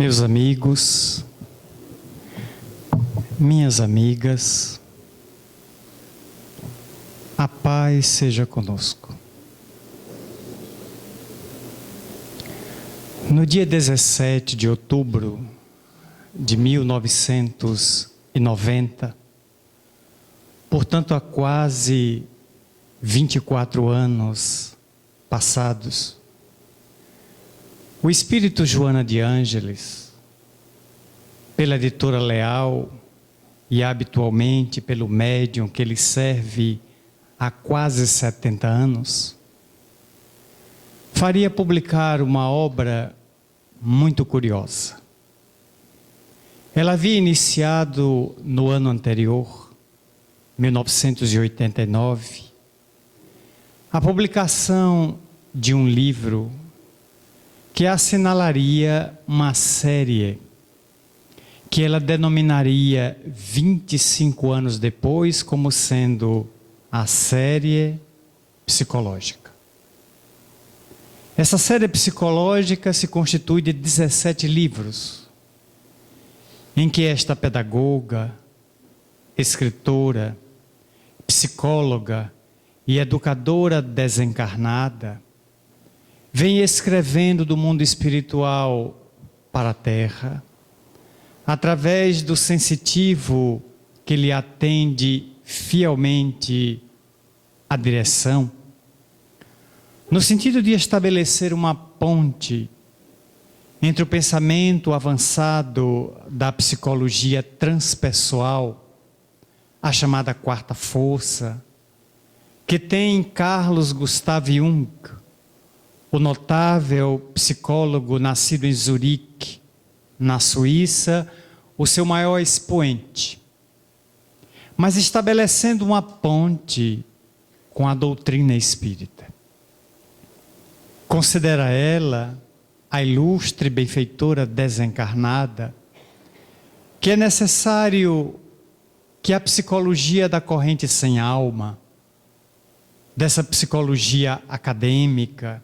Meus amigos, minhas amigas, a paz seja conosco. No dia 17 de outubro de 1990, portanto há quase 24 anos passados, o Espírito Joana de Ângeles, pela editora Leal e habitualmente pelo médium que ele serve há quase 70 anos, faria publicar uma obra muito curiosa. Ela havia iniciado no ano anterior, 1989, a publicação de um livro que assinalaria uma série que ela denominaria 25 anos depois como sendo a série psicológica. Essa série psicológica se constitui de 17 livros, em que esta pedagoga, escritora, psicóloga e educadora desencarnada vem escrevendo do mundo espiritual para a Terra, através do sensitivo que lhe atende fielmente a direção, no sentido de estabelecer uma ponte entre o pensamento avançado da psicologia transpessoal, a chamada quarta força, que tem Carlos Gustav Jung, o notável psicólogo nascido em Zurique, na Suíça, o seu maior expoente, mas estabelecendo uma ponte com a doutrina espírita. Considera ela, a ilustre benfeitora desencarnada, que é necessário que a psicologia da corrente sem alma, dessa psicologia acadêmica,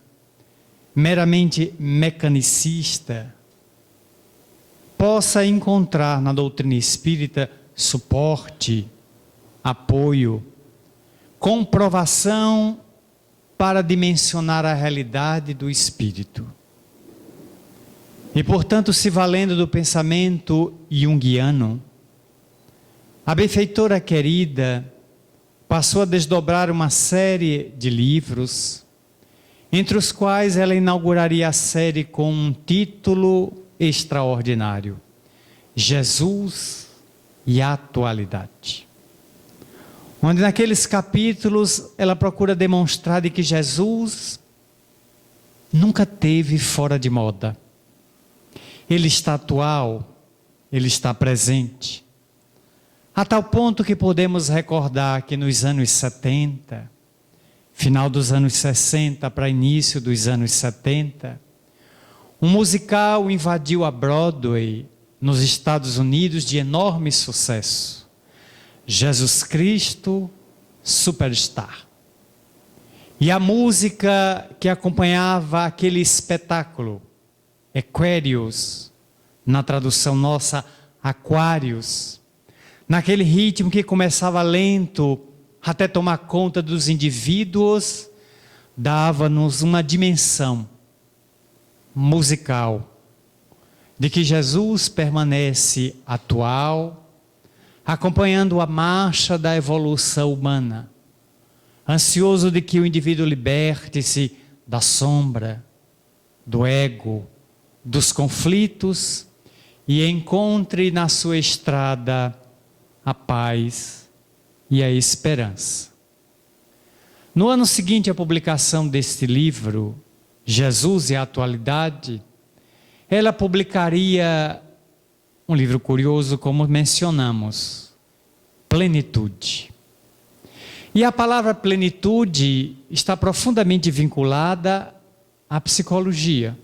meramente mecanicista, possa encontrar na doutrina espírita suporte, apoio, comprovação para dimensionar a realidade do espírito. E, portanto, se valendo do pensamento junguiano, a benfeitora querida passou a desdobrar uma série de livros, entre os quais ela inauguraria a série com um título extraordinário: Jesus e a Atualidade. Onde naqueles capítulos ela procura demonstrar de que Jesus nunca teve fora de moda. Ele está atual, ele está presente. A tal ponto que podemos recordar que nos anos 70, final dos anos 60 para início dos anos 70, um musical invadiu a Broadway, nos Estados Unidos, de enorme sucesso. Jesus Cristo Superstar. E a música que acompanhava aquele espetáculo, Aquarius, na tradução nossa, Aquários, naquele ritmo que começava lento, até tomar conta dos indivíduos, dava-nos uma dimensão musical de que Jesus permanece atual, acompanhando a marcha da evolução humana, ansioso de que o indivíduo liberte-se da sombra, do ego, dos conflitos e encontre na sua estrada a paz e a esperança. No ano seguinte à publicação deste livro, Jesus e a Atualidade, ela publicaria um livro curioso, como mencionamos, Plenitude. E a palavra plenitude está profundamente vinculada à psicologia.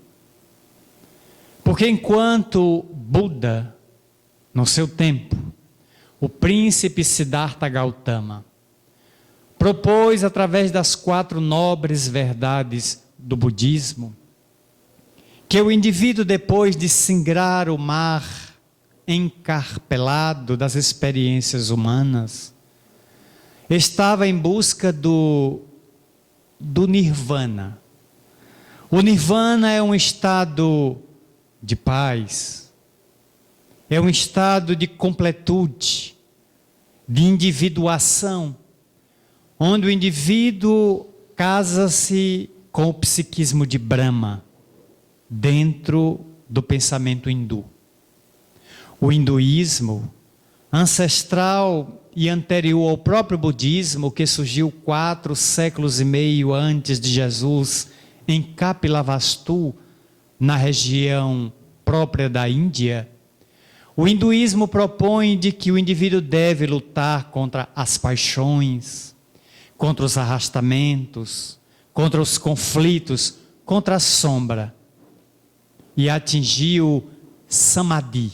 Porque enquanto Buda, no seu tempo, o príncipe Siddhartha Gautama, propôs através das 4 nobres verdades do budismo, que o indivíduo, depois de singrar o mar encarpelado das experiências humanas, estava em busca do nirvana. O nirvana é um estado de paz, é um estado de completude, de individuação, onde o indivíduo casa-se com o psiquismo de Brahma, dentro do pensamento hindu. O hinduísmo, ancestral e anterior ao próprio budismo, que surgiu 4 séculos e meio antes de Jesus, em Kapilavastu, na região própria da Índia, o hinduísmo propõe de que o indivíduo deve lutar contra as paixões, contra os arrastamentos, contra os conflitos, contra a sombra, e atingir o samadhi.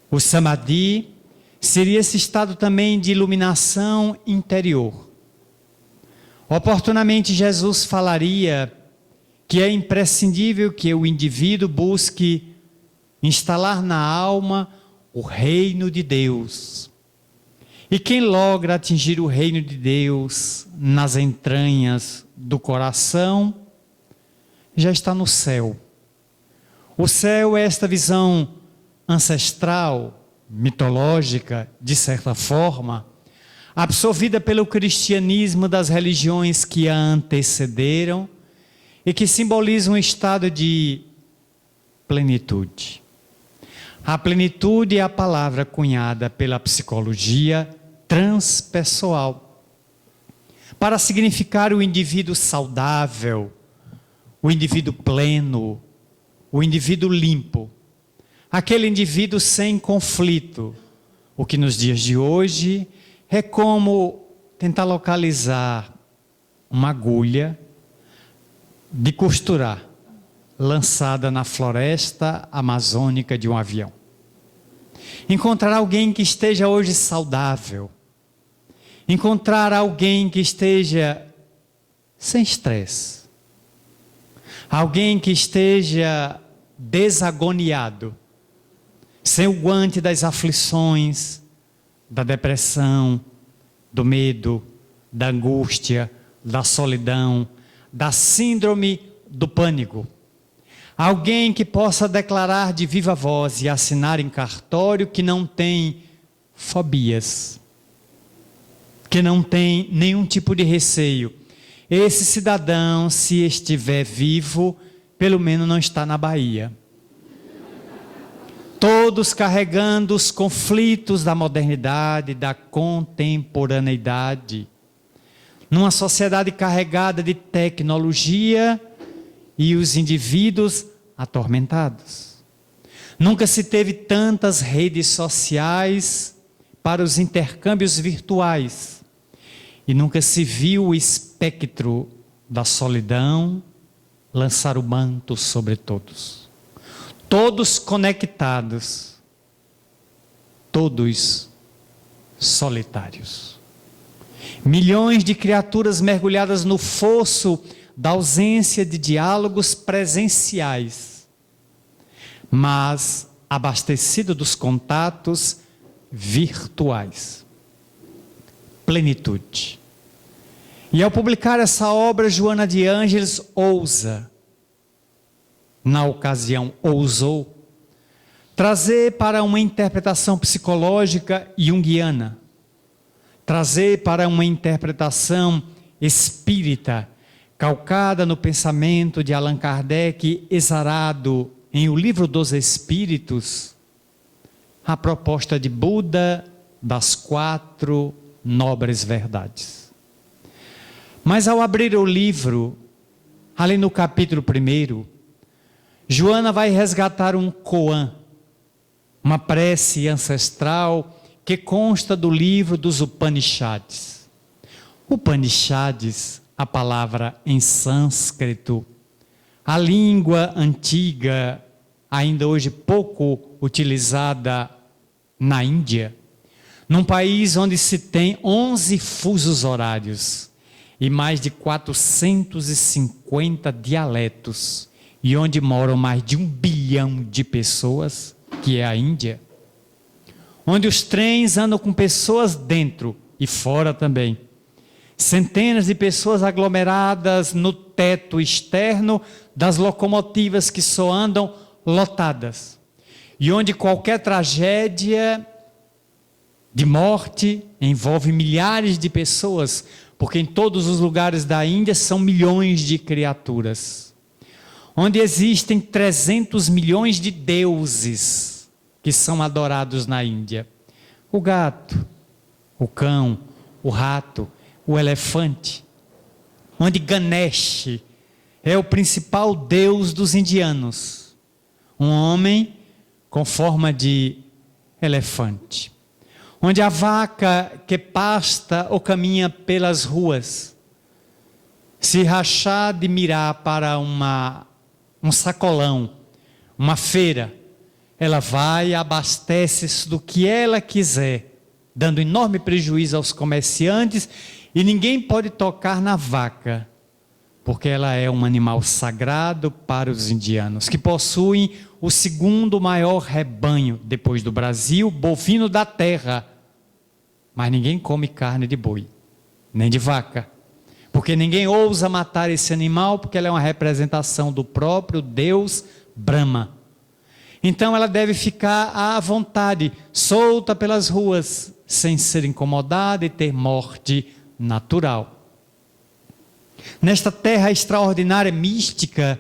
O samadhi seria esse estado também de iluminação interior. Oportunamente Jesus falaria que é imprescindível que o indivíduo busque instalar na alma o reino de Deus. E quem logra atingir o reino de Deus nas entranhas do coração, já está no céu. O céu é esta visão ancestral, mitológica, de certa forma, absorvida pelo cristianismo das religiões que a antecederam e que simboliza um estado de plenitude. A plenitude é a palavra cunhada pela psicologia transpessoal para significar o indivíduo saudável, o indivíduo pleno, o indivíduo limpo, aquele indivíduo sem conflito, o que nos dias de hoje é como tentar localizar uma agulha de costurar lançada na floresta amazônica de um avião. Encontrar alguém que esteja hoje saudável, encontrar alguém que esteja sem estresse, alguém que esteja desagoniado, sem o guante das aflições, da depressão, do medo, da angústia, da solidão, da síndrome do pânico. Alguém que possa declarar de viva voz e assinar em cartório que não tem fobias, que não tem nenhum tipo de receio. Esse cidadão, se estiver vivo, pelo menos não está na Bahia. Todos carregando os conflitos da modernidade, da contemporaneidade. Numa sociedade carregada de tecnologia e os indivíduos atormentados. Nunca se teve tantas redes sociais para os intercâmbios virtuais. E nunca se viu o espectro da solidão lançar o manto sobre todos. Todos conectados, todos solitários. Milhões de criaturas mergulhadas no fosso da ausência de diálogos presenciais, mas abastecido dos contatos virtuais. Plenitude. E ao publicar essa obra, Joana de Ângeles ousa, na ocasião ousou, trazer para uma interpretação psicológica junguiana, trazer para uma interpretação espírita, calcada no pensamento de Allan Kardec, exarado em O Livro dos Espíritos, a proposta de Buda das 4 nobres verdades. Mas ao abrir o livro, ali no capítulo 1, Joana vai resgatar um koan, uma prece ancestral que consta do livro dos Upanishads. Upanishads, a palavra em sânscrito, a língua antiga, ainda hoje pouco utilizada na Índia, num país onde se tem 11 fusos horários e mais de 450 dialetos, e onde moram mais de 1 bilhão de pessoas, que é a Índia, onde os trens andam com pessoas dentro e fora também, centenas de pessoas aglomeradas no teto externo das locomotivas que só andam lotadas, e onde qualquer tragédia de morte envolve milhares de pessoas, porque em todos os lugares da Índia são milhões de criaturas, onde existem 300 milhões de deuses que são adorados na Índia: o gato, o cão, o rato, o elefante, onde Ganesh é o principal deus dos indianos, um homem com forma de elefante, onde a vaca que pasta ou caminha pelas ruas, se rachar de mirar para um sacolão, uma feira, ela vai e abastece-se do que ela quiser, dando enorme prejuízo aos comerciantes, e ninguém pode tocar na vaca, porque ela é um animal sagrado para os indianos, que possuem o segundo maior rebanho, depois do Brasil, bovino da terra. Mas ninguém come carne de boi, nem de vaca, porque ninguém ousa matar esse animal, porque ela é uma representação do próprio Deus Brahma. Então ela deve ficar à vontade, solta pelas ruas, sem ser incomodada e ter morte natural. Nesta terra extraordinária, mística,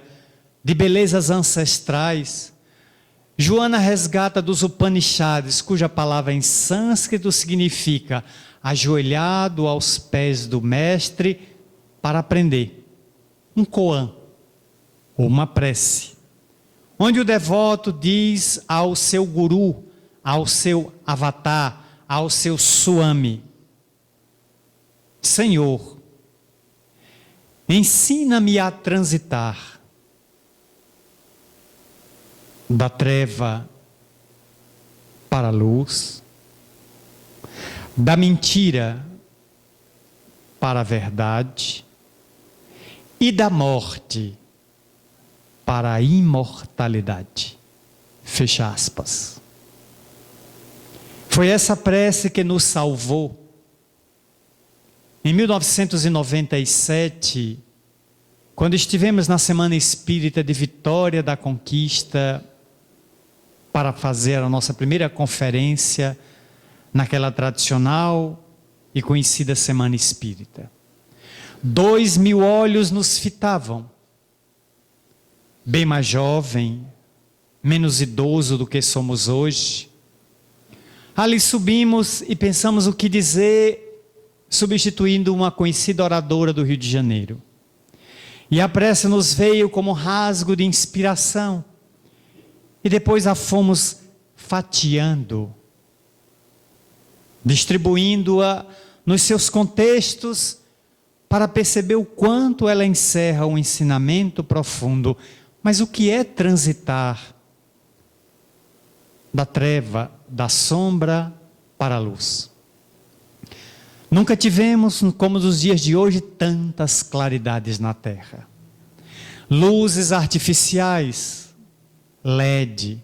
de belezas ancestrais, Joana resgata dos Upanishads, cuja palavra em sânscrito significa ajoelhado aos pés do mestre para aprender, um koan, ou uma prece, onde o devoto diz ao seu guru, ao seu avatar, ao seu swami: Senhor, ensina-me a transitar da treva para a luz, da mentira para a verdade e da morte para a imortalidade. Fecha aspas. Foi essa prece que nos salvou. Em 1997, quando estivemos na Semana Espírita de Vitória da Conquista, para fazer a nossa primeira conferência naquela tradicional e conhecida Semana Espírita, 2.000 olhos nos fitavam, bem mais jovem, menos idoso do que somos hoje. Ali subimos e pensamos o que dizer, substituindo uma conhecida oradora do Rio de Janeiro. E a prece nos veio como rasgo de inspiração. E depois a fomos fatiando, distribuindo-a nos seus contextos, para perceber o quanto ela encerra um ensinamento profundo. Mas o que é transitar da treva, da sombra para a luz? Nunca tivemos, como nos dias de hoje, tantas claridades na Terra. Luzes artificiais, LED,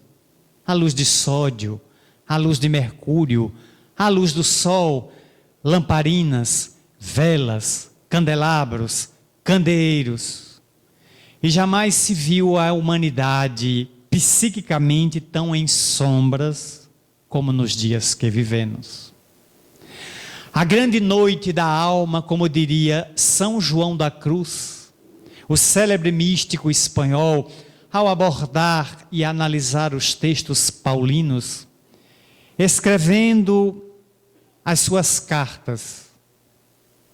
a luz de sódio, a luz de mercúrio, a luz do sol, lamparinas, velas, candelabros, candeeiros. E jamais se viu a humanidade psiquicamente tão em sombras como nos dias que vivemos. A grande noite da alma, como diria São João da Cruz, o célebre místico espanhol, ao abordar e analisar os textos paulinos, escrevendo as suas cartas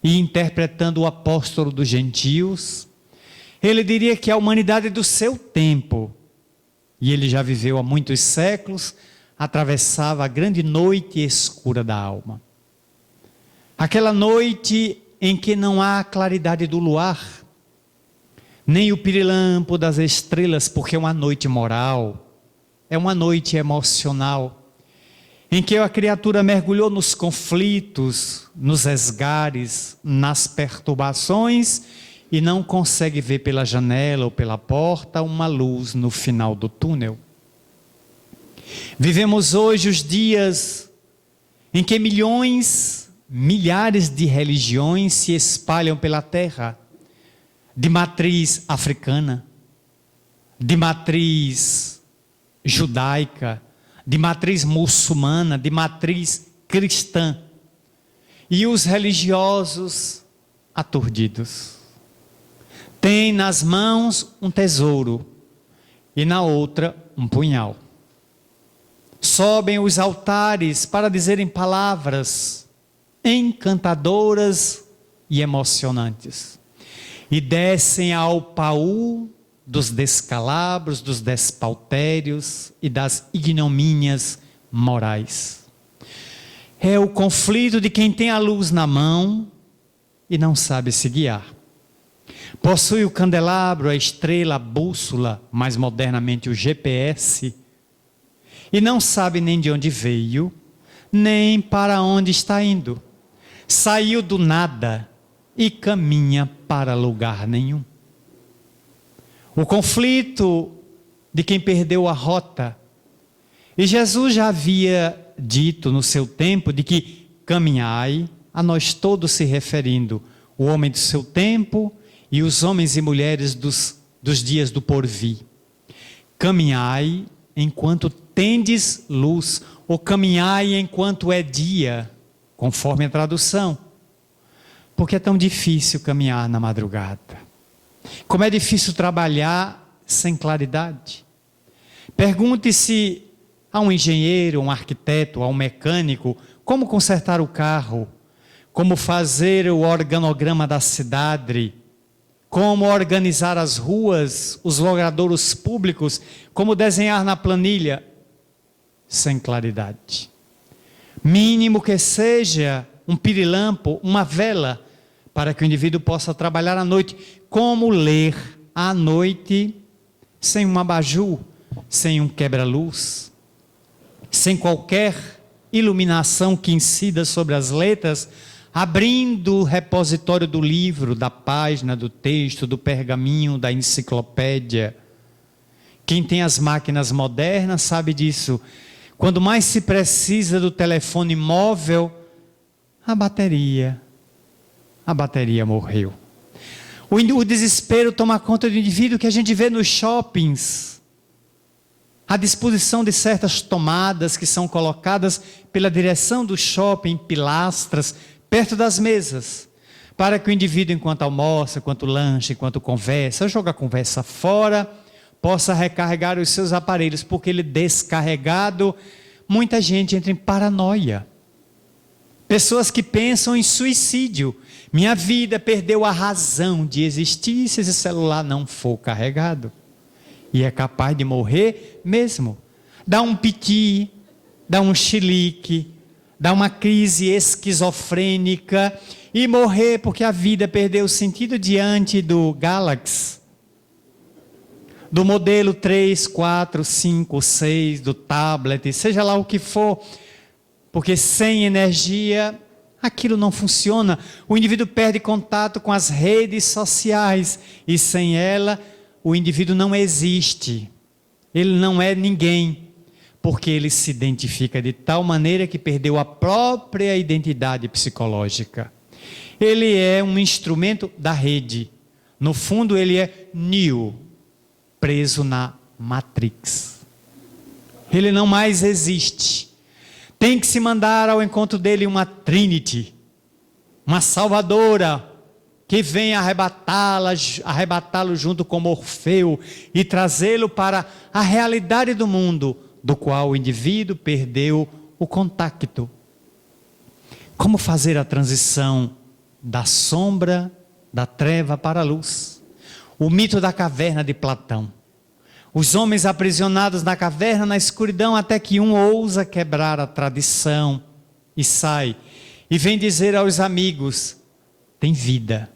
e interpretando o apóstolo dos gentios, ele diria que a humanidade do seu tempo, e ele já viveu há muitos séculos, atravessava a grande noite escura da alma. Aquela noite em que não há a claridade do luar, nem o pirilampo das estrelas, porque é uma noite moral, é uma noite emocional, em que a criatura mergulhou nos conflitos, nos esgares, nas perturbações, e não consegue ver pela janela ou pela porta uma luz no final do túnel. Vivemos hoje os dias em que milhões, milhares de religiões se espalham pela terra, de matriz africana, de matriz judaica, de matriz muçulmana, de matriz cristã. E os religiosos aturdidos têm nas mãos um tesouro e na outra um punhal. Sobem os altares para dizerem palavras encantadoras e emocionantes. E descem ao baú dos descalabros, dos despautérios e das ignomínias morais. É o conflito de quem tem a luz na mão e não sabe se guiar. Possui o candelabro, a estrela, a bússola, mais modernamente o GPS, e não sabe nem de onde veio, nem para onde está indo. Saiu do nada e caminha para lugar nenhum. O conflito de quem perdeu a rota. E Jesus já havia dito no seu tempo de que caminhai, a nós todos se referindo, o homem do seu tempo e os homens e mulheres dos dias do porvir. Caminhai enquanto tendes luz, ou caminhai enquanto é dia, conforme a tradução. Porque é tão difícil caminhar na madrugada. Como é difícil trabalhar sem claridade. Pergunte-se a um engenheiro, a um arquiteto, a um mecânico, como consertar o carro, como fazer o organograma da cidade, como organizar as ruas, os logradouros públicos, como desenhar na planilha, sem claridade. Mínimo que seja um pirilampo, uma vela, para que o indivíduo possa trabalhar à noite. Como ler à noite sem um abajur, sem um quebra-luz, sem qualquer iluminação que incida sobre as letras, abrindo o repositório do livro, da página, do texto, do pergaminho, da enciclopédia. Quem tem as máquinas modernas sabe disso. Quando mais se precisa do telefone móvel, a bateria morreu. O desespero toma conta do indivíduo que a gente vê nos shoppings. À disposição de certas tomadas que são colocadas pela direção do shopping, pilastras, perto das mesas, para que o indivíduo, enquanto almoça, enquanto lancha, enquanto conversa, joga a conversa fora, possa recarregar os seus aparelhos, porque ele descarregado, muita gente entra em paranoia. Pessoas que pensam em suicídio. Minha vida perdeu a razão de existir se esse celular não for carregado. E é capaz de morrer mesmo. Dá um piti, dá um chilique, dá uma crise esquizofrênica e morrer porque a vida perdeu o sentido diante do Galaxy, do modelo 3, 4, 5, 6, do tablet, seja lá o que for, porque sem energia aquilo não funciona. O indivíduo perde contato com as redes sociais e sem ela o indivíduo não existe, ele não é ninguém, porque ele se identifica de tal maneira que perdeu a própria identidade psicológica. Ele é um instrumento da rede, no fundo ele é Neo, preso na Matrix. Ele não mais existe. Tem que se mandar ao encontro dele uma Trinity, uma Salvadora, que venha arrebatá-lo junto com Morfeu e trazê-lo para a realidade do mundo, do qual o indivíduo perdeu o contato. Como fazer a transição da sombra, da treva para a luz? O mito da caverna de Platão. Os homens aprisionados na caverna, na escuridão, até que um ousa quebrar a tradição e sai. E vem dizer aos amigos, tem vida.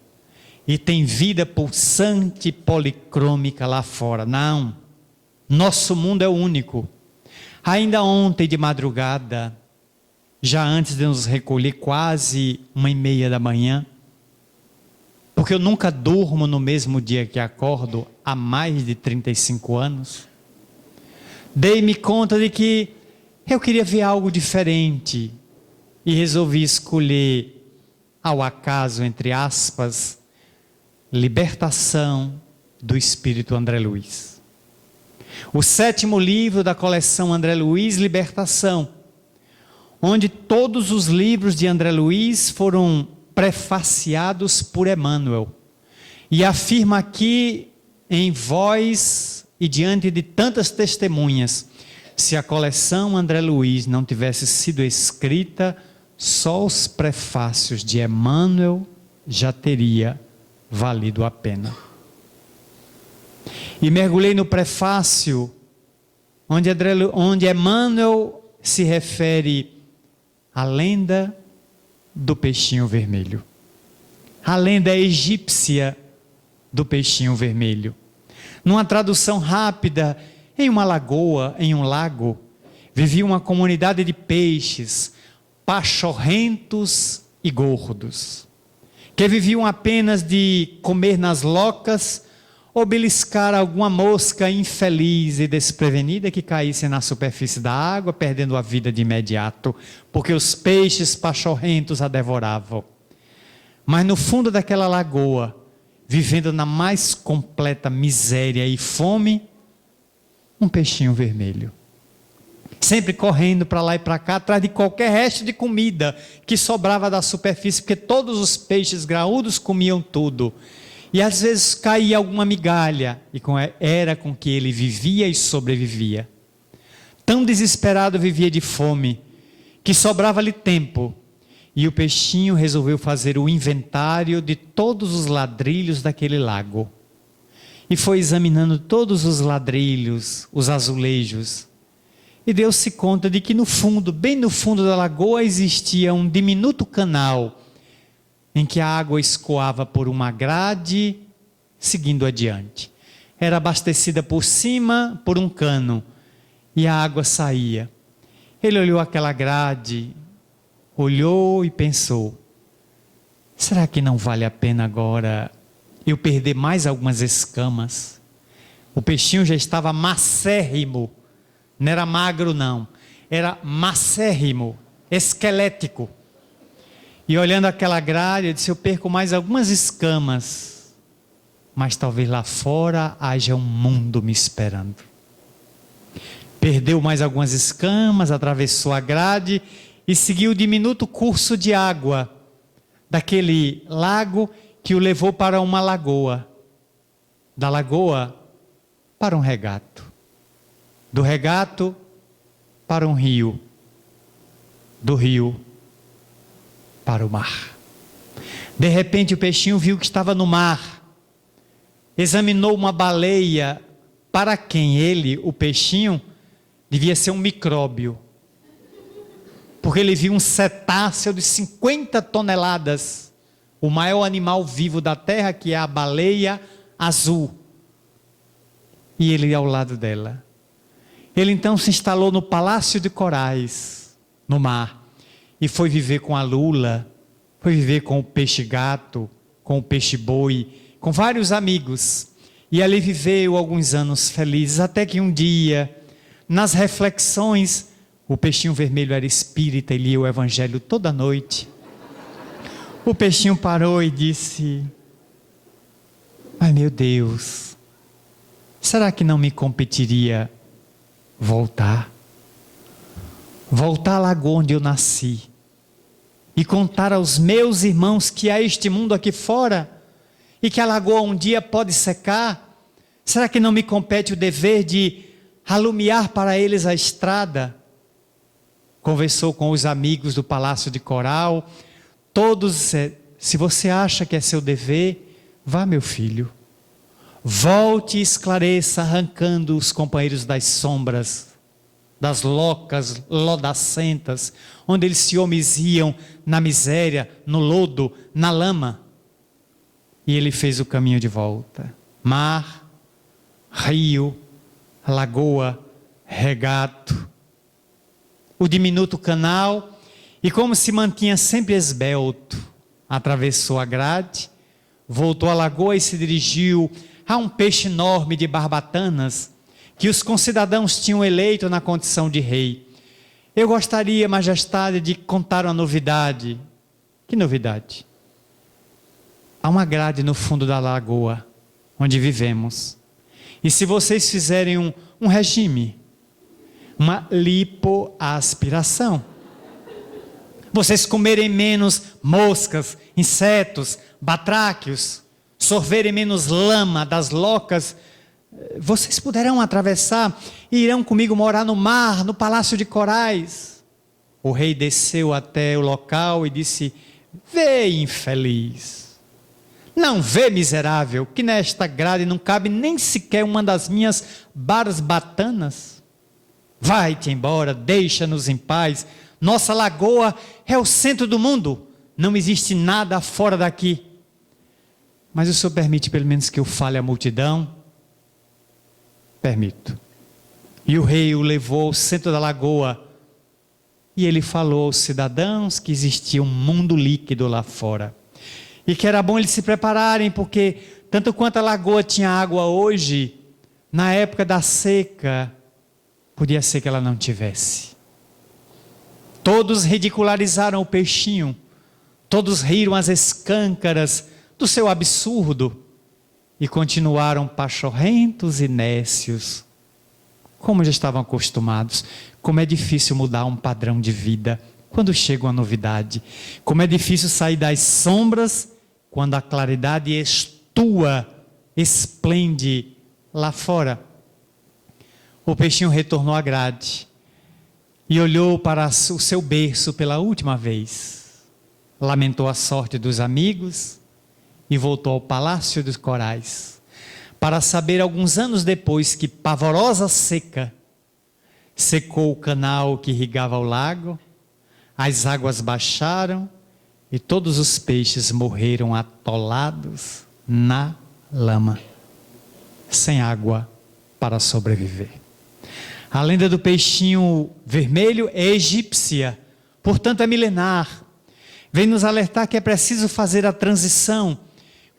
E tem vida pulsante, policrômica lá fora. Não, nosso mundo é único. Ainda ontem de madrugada, já antes de nos recolher, quase 1h30 da manhã, porque eu nunca durmo no mesmo dia que acordo há mais de 35 anos. Dei-me conta de que eu queria ver algo diferente e resolvi escolher, ao acaso, entre aspas, Libertação do Espírito André Luiz. O 7º livro da coleção André Luiz, Libertação, onde todos os livros de André Luiz foram prefaciados por Emmanuel. E afirma aqui, em voz e diante de tantas testemunhas, se a coleção André Luiz não tivesse sido escrita, só os prefácios de Emmanuel já teria valido a pena. E mergulhei no prefácio, onde Emmanuel se refere à lenda do peixinho vermelho. A lenda egípcia do peixinho vermelho. Numa tradução rápida, em uma lagoa, em um lago, vivia uma comunidade de peixes, pachorrentos e gordos, que viviam apenas de comer nas locas ou beliscar alguma mosca infeliz e desprevenida que caísse na superfície da água, perdendo a vida de imediato, porque os peixes pachorrentos a devoravam. Mas no fundo daquela lagoa, vivendo na mais completa miséria e fome, um peixinho vermelho. Sempre correndo para lá e para cá, atrás de qualquer resto de comida que sobrava da superfície, porque todos os peixes graúdos comiam tudo. E às vezes caía alguma migalha, e era com que ele vivia e sobrevivia. Tão desesperado vivia de fome, que sobrava-lhe tempo. E o peixinho resolveu fazer o inventário de todos os ladrilhos daquele lago. E foi examinando todos os ladrilhos, os azulejos. E deu-se conta de que no fundo, bem no fundo da lagoa, existia um diminuto canal, em que a água escoava por uma grade, seguindo adiante. Era abastecida por cima por um cano, e a água saía. Ele olhou aquela grade, olhou e pensou: será que não vale a pena agora eu perder mais algumas escamas? O peixinho já estava macérrimo, não era magro não, era macérrimo, esquelético. E olhando aquela grade, eu disse: eu perco mais algumas escamas, mas talvez lá fora haja um mundo me esperando. Perdeu mais algumas escamas, atravessou a grade e seguiu o diminuto curso de água daquele lago que o levou para uma lagoa. Da lagoa para um regato. Do regato para um rio. Do rio para o mar. De repente o peixinho viu que estava no mar. Examinou uma baleia, para quem ele, o peixinho, devia ser um micróbio. Porque ele viu um cetáceo de 50 toneladas, o maior animal vivo da terra, que é a baleia azul. E ele ao lado dela. Ele então se instalou no palácio de corais, no mar, e foi viver com a lula, foi viver com o peixe-gato, com o peixe-boi, com vários amigos. E ali viveu alguns anos felizes, até que um dia, nas reflexões, o peixinho vermelho era espírita e lia o evangelho toda noite. O peixinho parou e disse: ai meu Deus, será que não me competiria voltar à lagoa onde eu nasci e contar aos meus irmãos que há este mundo aqui fora e que a lagoa um dia pode secar? Será que não me compete o dever de alumiar para eles a estrada? Conversou com os amigos do Palácio de Coral, todos: se você acha que é seu dever, vá meu filho, volte e esclareça, arrancando os companheiros das sombras, das locas lodacentas, onde eles se omiziam na miséria, no lodo, na lama. E ele fez o caminho de volta. Mar, rio, lagoa, regato, o diminuto canal, e como se mantinha sempre esbelto, atravessou a grade, voltou à lagoa e se dirigiu a um peixe enorme de barbatanas que os concidadãos tinham eleito na condição de rei. Eu gostaria, majestade, de contar uma novidade. Que novidade? Há uma grade no fundo da lagoa onde vivemos. E se vocês fizerem um regime, uma lipoaspiração, vocês comerem menos moscas, insetos, batráquios, sorverem menos lama das locas, vocês poderão atravessar e irão comigo morar no mar, no palácio de corais. O rei desceu até o local e disse: vê, infeliz, não vê, miserável, que nesta grade não cabe nem sequer uma das minhas barbatanas? Vai-te embora, deixa-nos em paz. Nossa lagoa é o centro do mundo, não existe nada fora daqui. Mas o senhor permite pelo menos que eu fale à multidão? Permito. E o rei o levou ao centro da lagoa, e ele falou aos cidadãos que existia um mundo líquido lá fora, e que era bom eles se prepararem, porque tanto quanto a lagoa tinha água hoje, na época da seca, podia ser que ela não tivesse. Todos ridicularizaram o peixinho, todos riram as escâncaras do seu absurdo, e continuaram pachorrentos e nécios, como já estavam acostumados. Como é difícil mudar um padrão de vida quando chega uma novidade. Como é difícil sair das sombras quando a claridade estua, esplende lá fora. O peixinho retornou à grade e olhou para o seu berço pela última vez. Lamentou a sorte dos amigos e voltou ao palácio dos corais, para saber alguns anos depois que pavorosa seca secou o canal que irrigava o lago, as águas baixaram e todos os peixes morreram atolados na lama, sem água para sobreviver. A lenda do peixinho vermelho é egípcia, portanto é milenar. Vem nos alertar que é preciso fazer a transição.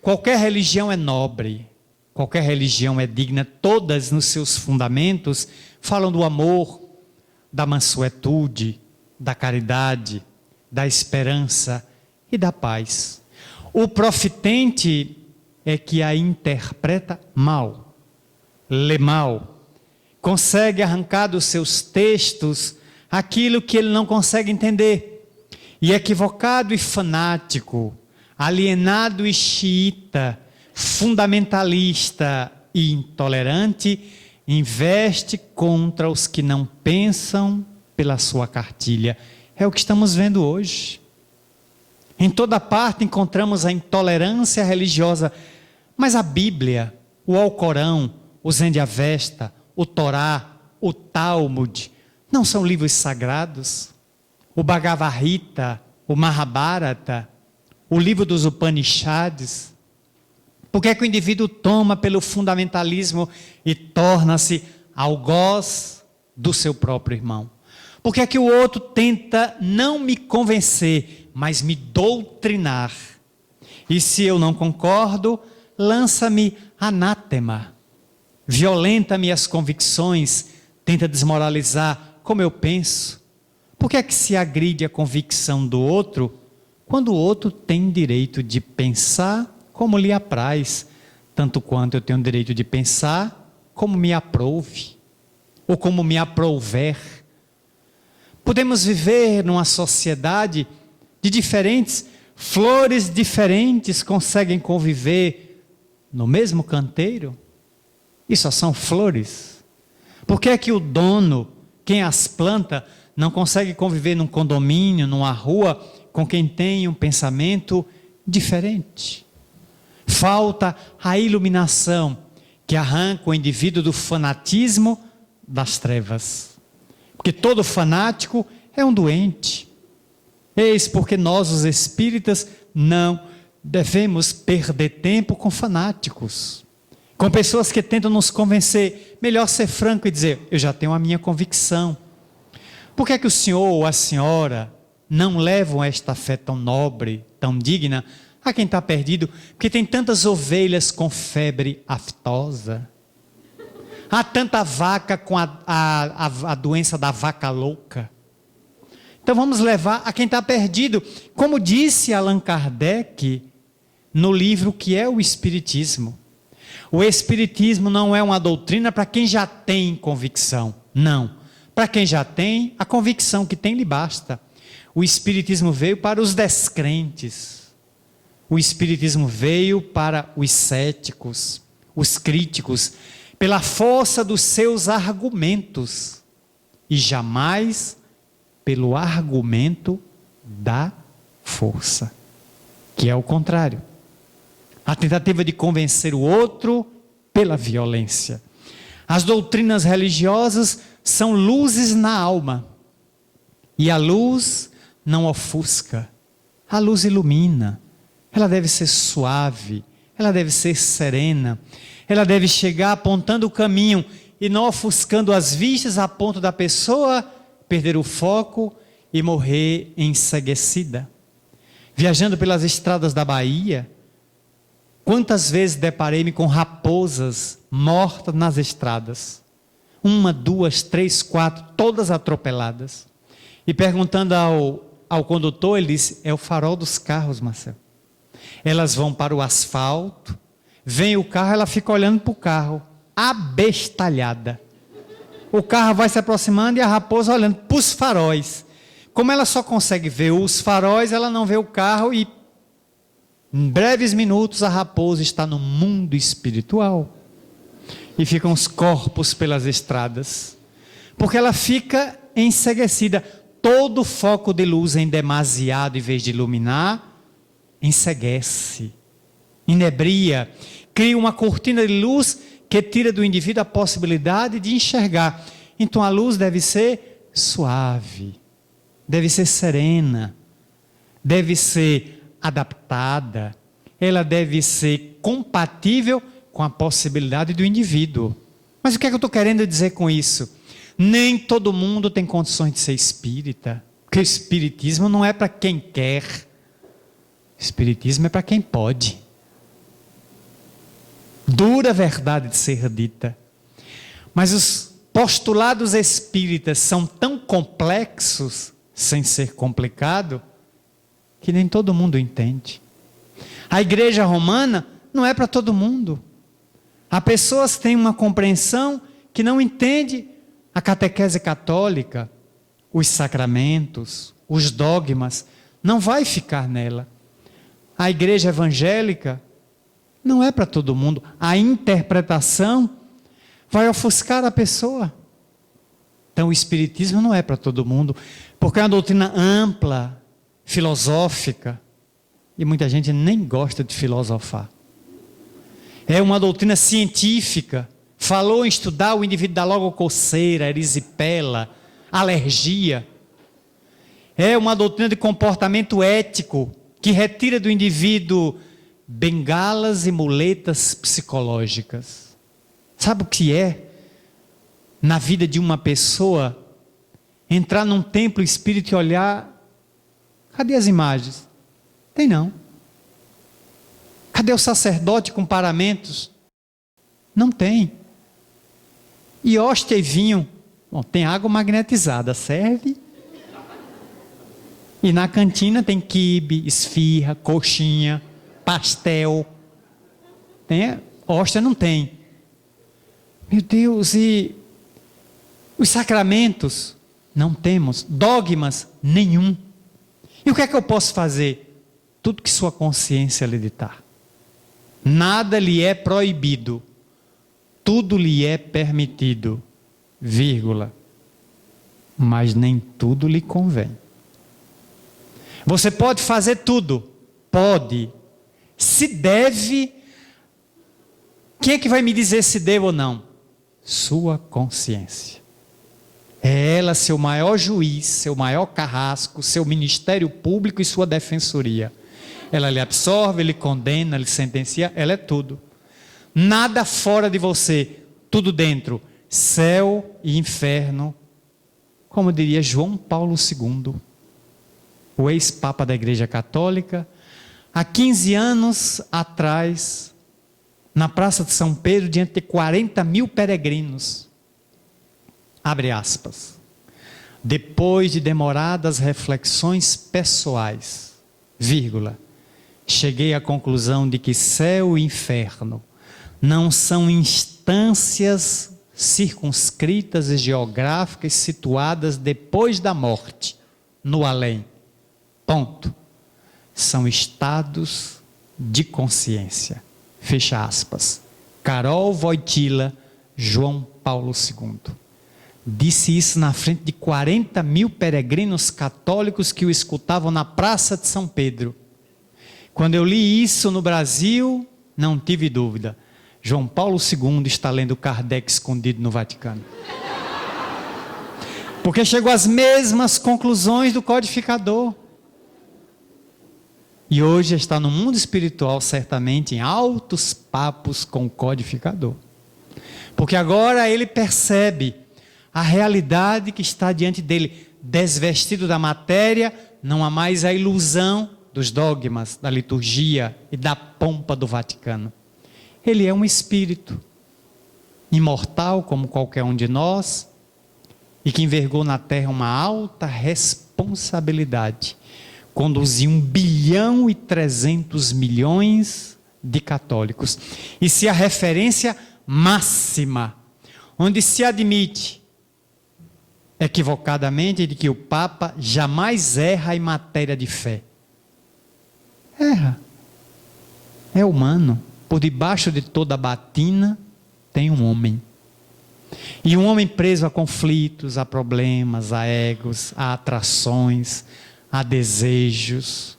Qualquer religião é nobre, qualquer religião é digna, todas nos seus fundamentos falam do amor, da mansuetude, da caridade, da esperança e da paz. O profitente é que a interpreta mal, lê mal, consegue arrancar dos seus textos aquilo que ele não consegue entender, e equivocado e fanático, alienado e xiita, fundamentalista e intolerante, investe contra os que não pensam pela sua cartilha. É o que estamos vendo hoje. Em toda parte encontramos a intolerância religiosa, mas a Bíblia, o Alcorão, o Zend Avesta, o Torá, o Talmud, não são livros sagrados? O Bhagavad Gita, o Mahabharata, o livro dos Upanishads. Por que é que o indivíduo toma pelo fundamentalismo e torna-se algoz do seu próprio irmão? Por que é que o outro tenta não me convencer, mas me doutrinar? E se eu não concordo, lança-me anátema, violenta-me as convicções, tenta desmoralizar como eu penso. Por que é que se agride a convicção do outro, quando o outro tem direito de pensar como lhe apraz, tanto quanto eu tenho o direito de pensar como me aprouve, ou como me aprouver? Podemos viver numa sociedade de diferentes, flores diferentes conseguem conviver no mesmo canteiro? E só são flores. Por que é que o dono, quem as planta, não consegue conviver num condomínio, numa rua, com quem tem um pensamento diferente? Falta a iluminação que arranca o indivíduo do fanatismo das trevas. Porque todo fanático é um doente. Eis porque nós, os espíritas, não devemos perder tempo com fanáticos, com pessoas que tentam nos convencer. Melhor ser franco e dizer: eu já tenho a minha convicção. Por que é que o senhor ou a senhora não levam esta fé tão nobre, tão digna, Há quem está perdido, porque tem tantas ovelhas com febre aftosa. Há tanta vaca com a doença da vaca louca. Então vamos levar a quem está perdido. Como disse Allan Kardec no livro que é o Espiritismo. O Espiritismo não é uma doutrina para quem já tem convicção. Não. Para quem já tem, a convicção que tem lhe basta. O Espiritismo veio para os descrentes. O Espiritismo veio para os céticos, os críticos, pela força dos seus argumentos. E jamais pelo argumento da força, que é o contrário. A tentativa de convencer o outro pela violência. As doutrinas religiosas são luzes na alma. E a luz não ofusca. A luz ilumina. Ela deve ser suave. Ela deve ser serena. Ela deve chegar apontando o caminho e não ofuscando as vistas a ponto da pessoa perder o foco e morrer enceguecida. Viajando pelas estradas da Bahia, quantas vezes deparei-me com raposas mortas nas estradas? 1, 2, 3, 4, todas atropeladas. E perguntando ao condutor, ele disse, é o farol dos carros, Marcelo. Elas vão para o asfalto, vem o carro, ela fica olhando para o carro, abestalhada. O carro vai se aproximando e a raposa olhando para os faróis. Como ela só consegue ver os faróis, ela não vê o carro e em breves minutos a raposa está no mundo espiritual. E ficam os corpos pelas estradas. Porque ela fica enceguecida. Todo foco de luz em demasiado, em vez de iluminar, enceguece, inebria, cria uma cortina de luz que tira do indivíduo a possibilidade de enxergar. Então a luz deve ser suave, deve ser serena, deve ser adaptada, ela deve ser compatível com a possibilidade do indivíduo. Mas o que é que eu estou querendo dizer com isso? Nem todo mundo tem condições de ser espírita, porque o espiritismo não é para quem quer, o espiritismo é para quem pode. Dura verdade de ser dita. Mas os postulados espíritas são tão complexos, sem ser complicado, que nem todo mundo entende. A igreja romana não é para todo mundo. Há pessoas que têm uma compreensão que não entende a catequese católica, os sacramentos, os dogmas, não vai ficar nela. A igreja evangélica não é para todo mundo. A interpretação vai ofuscar a pessoa. Então o espiritismo não é para todo mundo, porque é uma doutrina ampla, filosófica, e muita gente nem gosta de filosofar. É uma doutrina científica. Falou em estudar, o indivíduo dá logo coceira, erisipela, alergia. É uma doutrina de comportamento ético, que retira do indivíduo bengalas e muletas psicológicas. Sabe o que é? Na vida de uma pessoa, entrar num templo espírita e olhar, cadê as imagens? Tem não. Cadê o sacerdote com paramentos? Não tem. E hóstia e vinho? Bom, tem água magnetizada, serve. E na cantina tem quibe, esfirra, coxinha, pastel. Tem? Hóstia não tem. Meu Deus, e os sacramentos? Não temos. Dogmas? Nenhum. E o que é que eu posso fazer? Tudo que sua consciência lhe ditar. Nada lhe é proibido. Tudo lhe é permitido. Vírgula. Mas nem tudo lhe convém. Você pode fazer tudo. Pode. Se deve. Quem é que vai me dizer se devo ou não? Sua consciência. É ela seu maior juiz, seu maior carrasco, seu ministério público e sua defensoria. Ela lhe absorve, lhe condena, lhe sentencia, ela é tudo. Nada fora de você, tudo dentro. Céu e inferno, como diria João Paulo II, o ex-papa da Igreja Católica, há 15 anos atrás, na Praça de São Pedro, diante de 40 mil peregrinos. Abre aspas. Depois de demoradas reflexões pessoais, vírgula, cheguei à conclusão de que céu e inferno não são instâncias circunscritas e geográficas situadas depois da morte, no além. Ponto. São estados de consciência. Fecha aspas. Karol Wojtyla, João Paulo II. Disse isso na frente de 40 mil peregrinos católicos que o escutavam na Praça de São Pedro. Quando eu li isso no Brasil, não tive dúvida. João Paulo II está lendo Kardec escondido no Vaticano. Porque chegou às mesmas conclusões do codificador. E hoje está no mundo espiritual, certamente, em altos papos com o codificador. Porque agora ele percebe a realidade que está diante dele. Desvestido da matéria, não há mais a ilusão dos dogmas, da liturgia e da pompa do Vaticano. Ele é um espírito, imortal como qualquer um de nós, e que envergou na terra uma alta responsabilidade. Conduzir 1,3 bilhão de católicos. E se a referência máxima, onde se admite equivocadamente de que o Papa jamais erra em matéria de fé. Erra. É humano. Por debaixo de toda batina tem um homem. E um homem preso a conflitos, a problemas, a egos, a atrações, a desejos.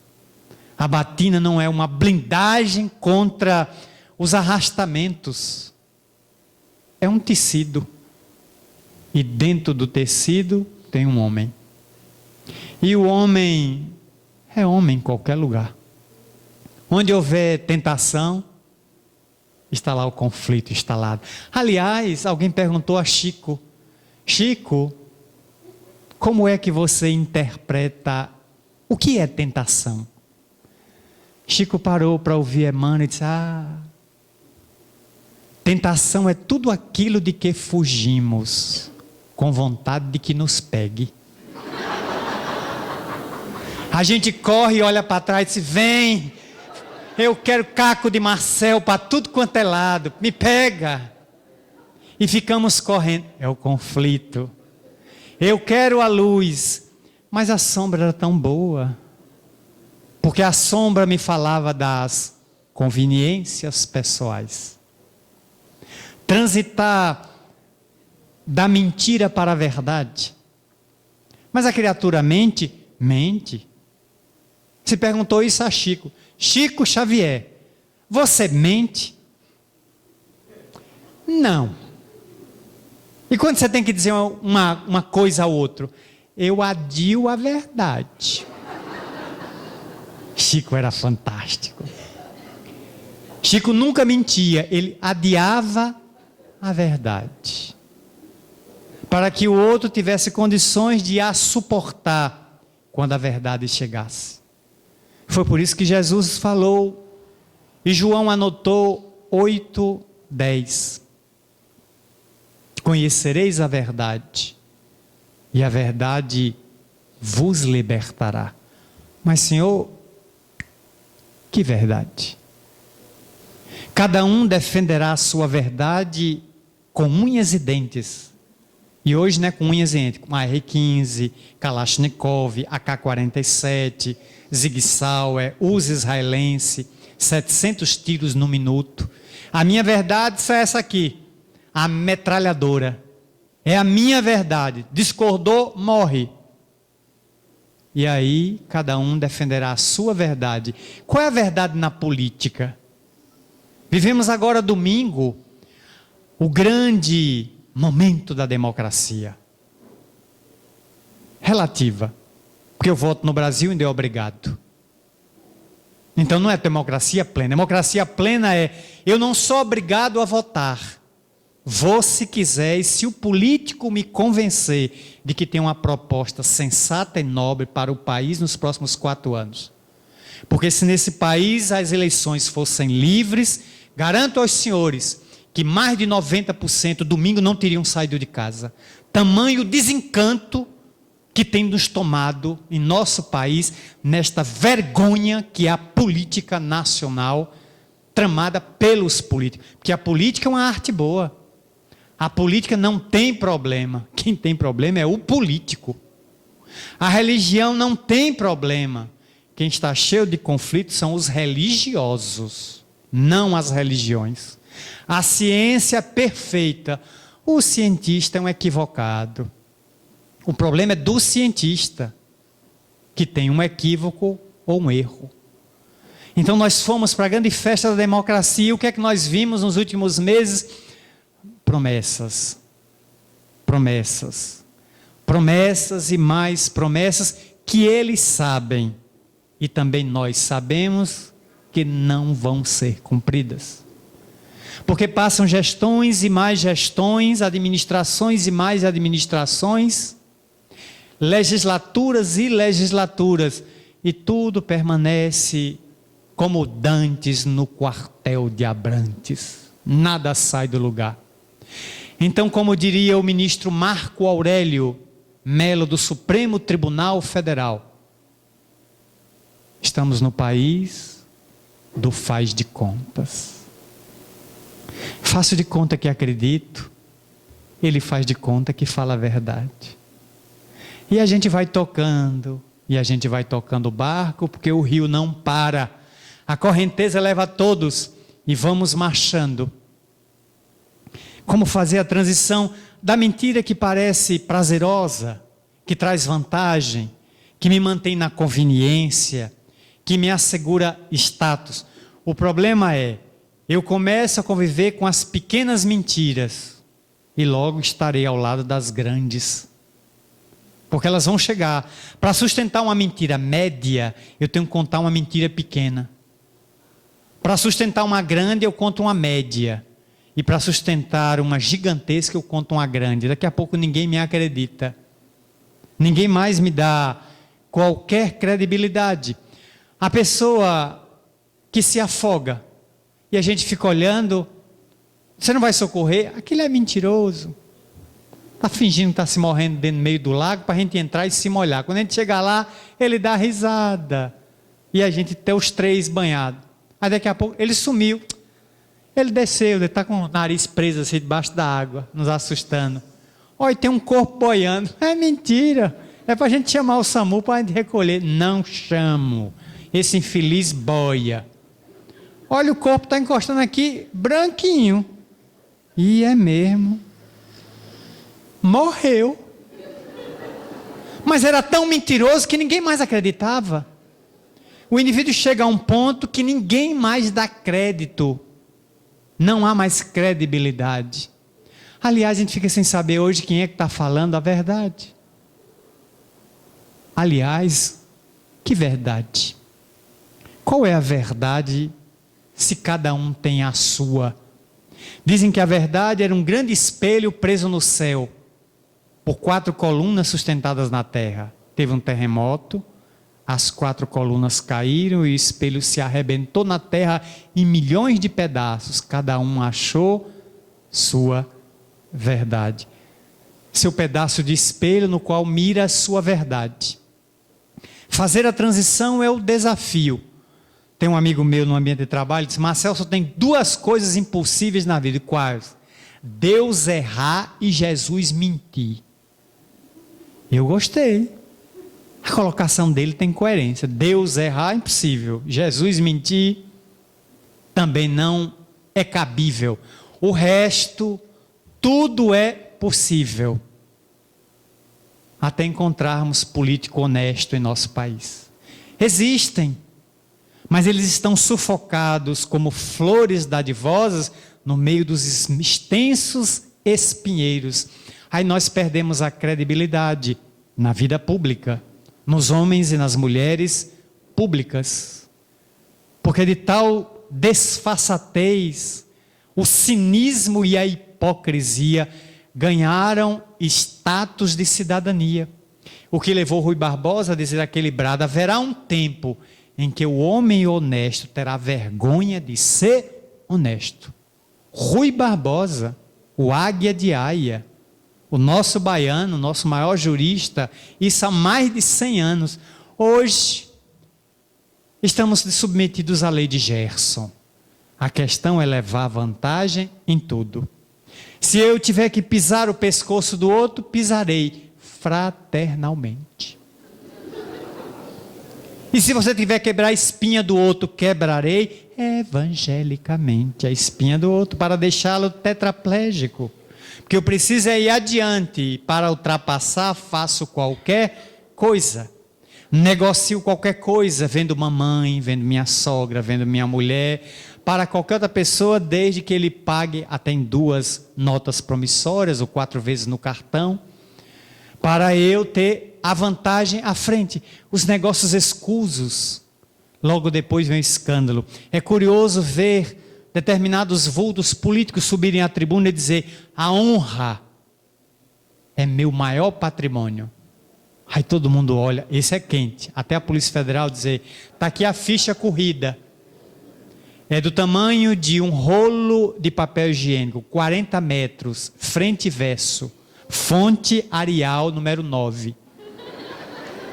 A batina não é uma blindagem contra os arrastamentos. É um tecido. E dentro do tecido tem um homem. E o homem é homem em qualquer lugar. Onde houver tentação, está lá o conflito instalado. Aliás, alguém perguntou a Chico: Chico, como é que você interpreta o que é tentação? Chico parou para ouvir Emmanuel e disse: tentação é tudo aquilo de que fugimos, com vontade de que nos pegue. A gente corre e olha para trás e diz: vem, eu quero caco de Marcel para tudo quanto é lado, me pega. E ficamos correndo. É o conflito. Eu quero a luz, mas a sombra era tão boa. Porque a sombra me falava das conveniências pessoais. Transitar da mentira para a verdade. Mas a criatura mente. Se perguntou isso a Chico. Chico Xavier, você mente? Não. E quando você tem que dizer uma coisa ao outro? Eu adio a verdade. Chico era fantástico. Chico nunca mentia, ele adiava a verdade. Para que o outro tivesse condições de a suportar quando a verdade chegasse. Foi por isso que Jesus falou, e João anotou 8:10. Conhecereis a verdade, e a verdade vos libertará. Mas, Senhor, que verdade? Cada um defenderá a sua verdade com unhas e dentes. E hoje não é com unhas e dentes, com AR-15, Kalashnikov, AK-47, Zig Sauer, uso israelense, 700 tiros no minuto. A minha verdade é essa aqui, a metralhadora. É a minha verdade. Discordou, morre. E aí, cada um defenderá a sua verdade. Qual é a verdade na política? Vivemos agora domingo, o grande momento da democracia. Relativa. Porque eu voto no Brasil e ainda é obrigado. Então não é democracia plena. Democracia plena é: eu não sou obrigado a votar. Vou se quiser, e se o político me convencer de que tem uma proposta sensata e nobre para o país nos próximos 4 anos. Porque se nesse país as eleições fossem livres, garanto aos senhores que mais de 90% domingo não teriam saído de casa. Tamanho desencanto que tem nos tomado em nosso país, nesta vergonha que é a política nacional tramada pelos políticos. Porque a política é uma arte boa. A política não tem problema. Quem tem problema é o político. A religião não tem problema. Quem está cheio de conflitos são os religiosos, não as religiões. A ciência é perfeita. O cientista é um equivocado. O problema é do cientista, que tem um equívoco ou um erro. Então nós fomos para a grande festa da democracia. O que é que nós vimos nos últimos meses? Promessas. Promessas. Promessas e mais promessas que eles sabem. E também nós sabemos que não vão ser cumpridas. Porque passam gestões e mais gestões, administrações e mais administrações, legislaturas e legislaturas, e tudo permanece como dantes no quartel de Abrantes. Nada sai do lugar. Então, como diria o ministro Marco Aurélio Melo do Supremo Tribunal Federal, estamos no país do faz de contas. Faço de conta que acredito, ele faz de conta que fala a verdade. E a gente vai tocando, e a gente vai tocando o barco, porque o rio não para. A correnteza leva todos, e vamos marchando. Como fazer a transição da mentira que parece prazerosa, que traz vantagem, que me mantém na conveniência, que me assegura status. O problema é, eu começo a conviver com as pequenas mentiras e logo estarei ao lado das grandes. Porque elas vão chegar. Para sustentar uma mentira média, eu tenho que contar uma mentira pequena. Para sustentar uma grande, eu conto uma média. E para sustentar uma gigantesca, eu conto uma grande. Daqui a pouco ninguém me acredita. Ninguém mais me dá qualquer credibilidade. A pessoa que se afoga e a gente fica olhando, você não vai socorrer? Aquele é mentiroso. Está fingindo que está se morrendo dentro do meio do lago para a gente entrar e se molhar. Quando a gente chegar lá, ele dá risada. E a gente tem os três banhados. Aí daqui a pouco, ele sumiu. Ele desceu, ele está com o nariz preso assim debaixo da água, nos assustando. Olha, tem um corpo boiando. É mentira. É para a gente chamar o SAMU para a gente recolher. Não chamo. Esse infeliz boia. Olha, o corpo está encostando aqui, branquinho. E é mesmo. Morreu. Mas era tão mentiroso que ninguém mais acreditava. O indivíduo chega a um ponto que ninguém mais dá crédito. Não há mais credibilidade. Aliás, a gente fica sem saber hoje quem é que está falando a verdade. Aliás, que verdade? Qual é a verdade se cada um tem a sua? Dizem que a verdade era um grande espelho preso no céu, por 4 colunas sustentadas na terra. Teve um terremoto, as 4 colunas caíram e o espelho se arrebentou na terra em milhões de pedaços. Cada um achou sua verdade. Seu pedaço de espelho no qual mira a sua verdade. Fazer a transição é o desafio. Tem um amigo meu no ambiente de trabalho, disse: Marcelo, só tem 2 coisas impossíveis na vida. Quais? Deus errar e Jesus mentir. Eu gostei. A colocação dele tem coerência. Deus errar, impossível. Jesus mentir, também não é cabível. O resto, tudo é possível. Até encontrarmos político honesto em nosso país. Existem, mas eles estão sufocados como flores dadivosas no meio dos extensos espinheiros. Aí nós perdemos a credibilidade na vida pública, nos homens e nas mulheres públicas. Porque de tal desfaçatez, o cinismo e a hipocrisia ganharam status de cidadania. O que levou Rui Barbosa a dizer aquele brado: haverá um tempo em que o homem honesto terá vergonha de ser honesto. Rui Barbosa, o Águia de Aia, o nosso baiano, o nosso maior jurista, isso há mais de 100 anos. Hoje, estamos submetidos à lei de Gerson. A questão é levar vantagem em tudo. Se eu tiver que pisar o pescoço do outro, pisarei fraternalmente. E se você tiver que quebrar a espinha do outro, quebrarei evangelicamente a espinha do outro para deixá-lo tetraplégico. Porque eu preciso é ir adiante e para ultrapassar faço qualquer coisa. Negocio qualquer coisa, vendo mamãe, vendo minha sogra, vendo minha mulher, para qualquer outra pessoa, desde que ele pague até em 2 notas promissórias ou 4 vezes no cartão, para eu ter a vantagem à frente. Os negócios escusos, logo depois vem o escândalo. É curioso ver determinados vultos políticos subirem à tribuna e dizer: a honra é meu maior patrimônio. Aí todo mundo olha, esse é quente. Até a Polícia Federal dizer: está aqui a ficha corrida. É do tamanho de um rolo de papel higiênico, 40 metros, frente e verso. Fonte Arial, número 9.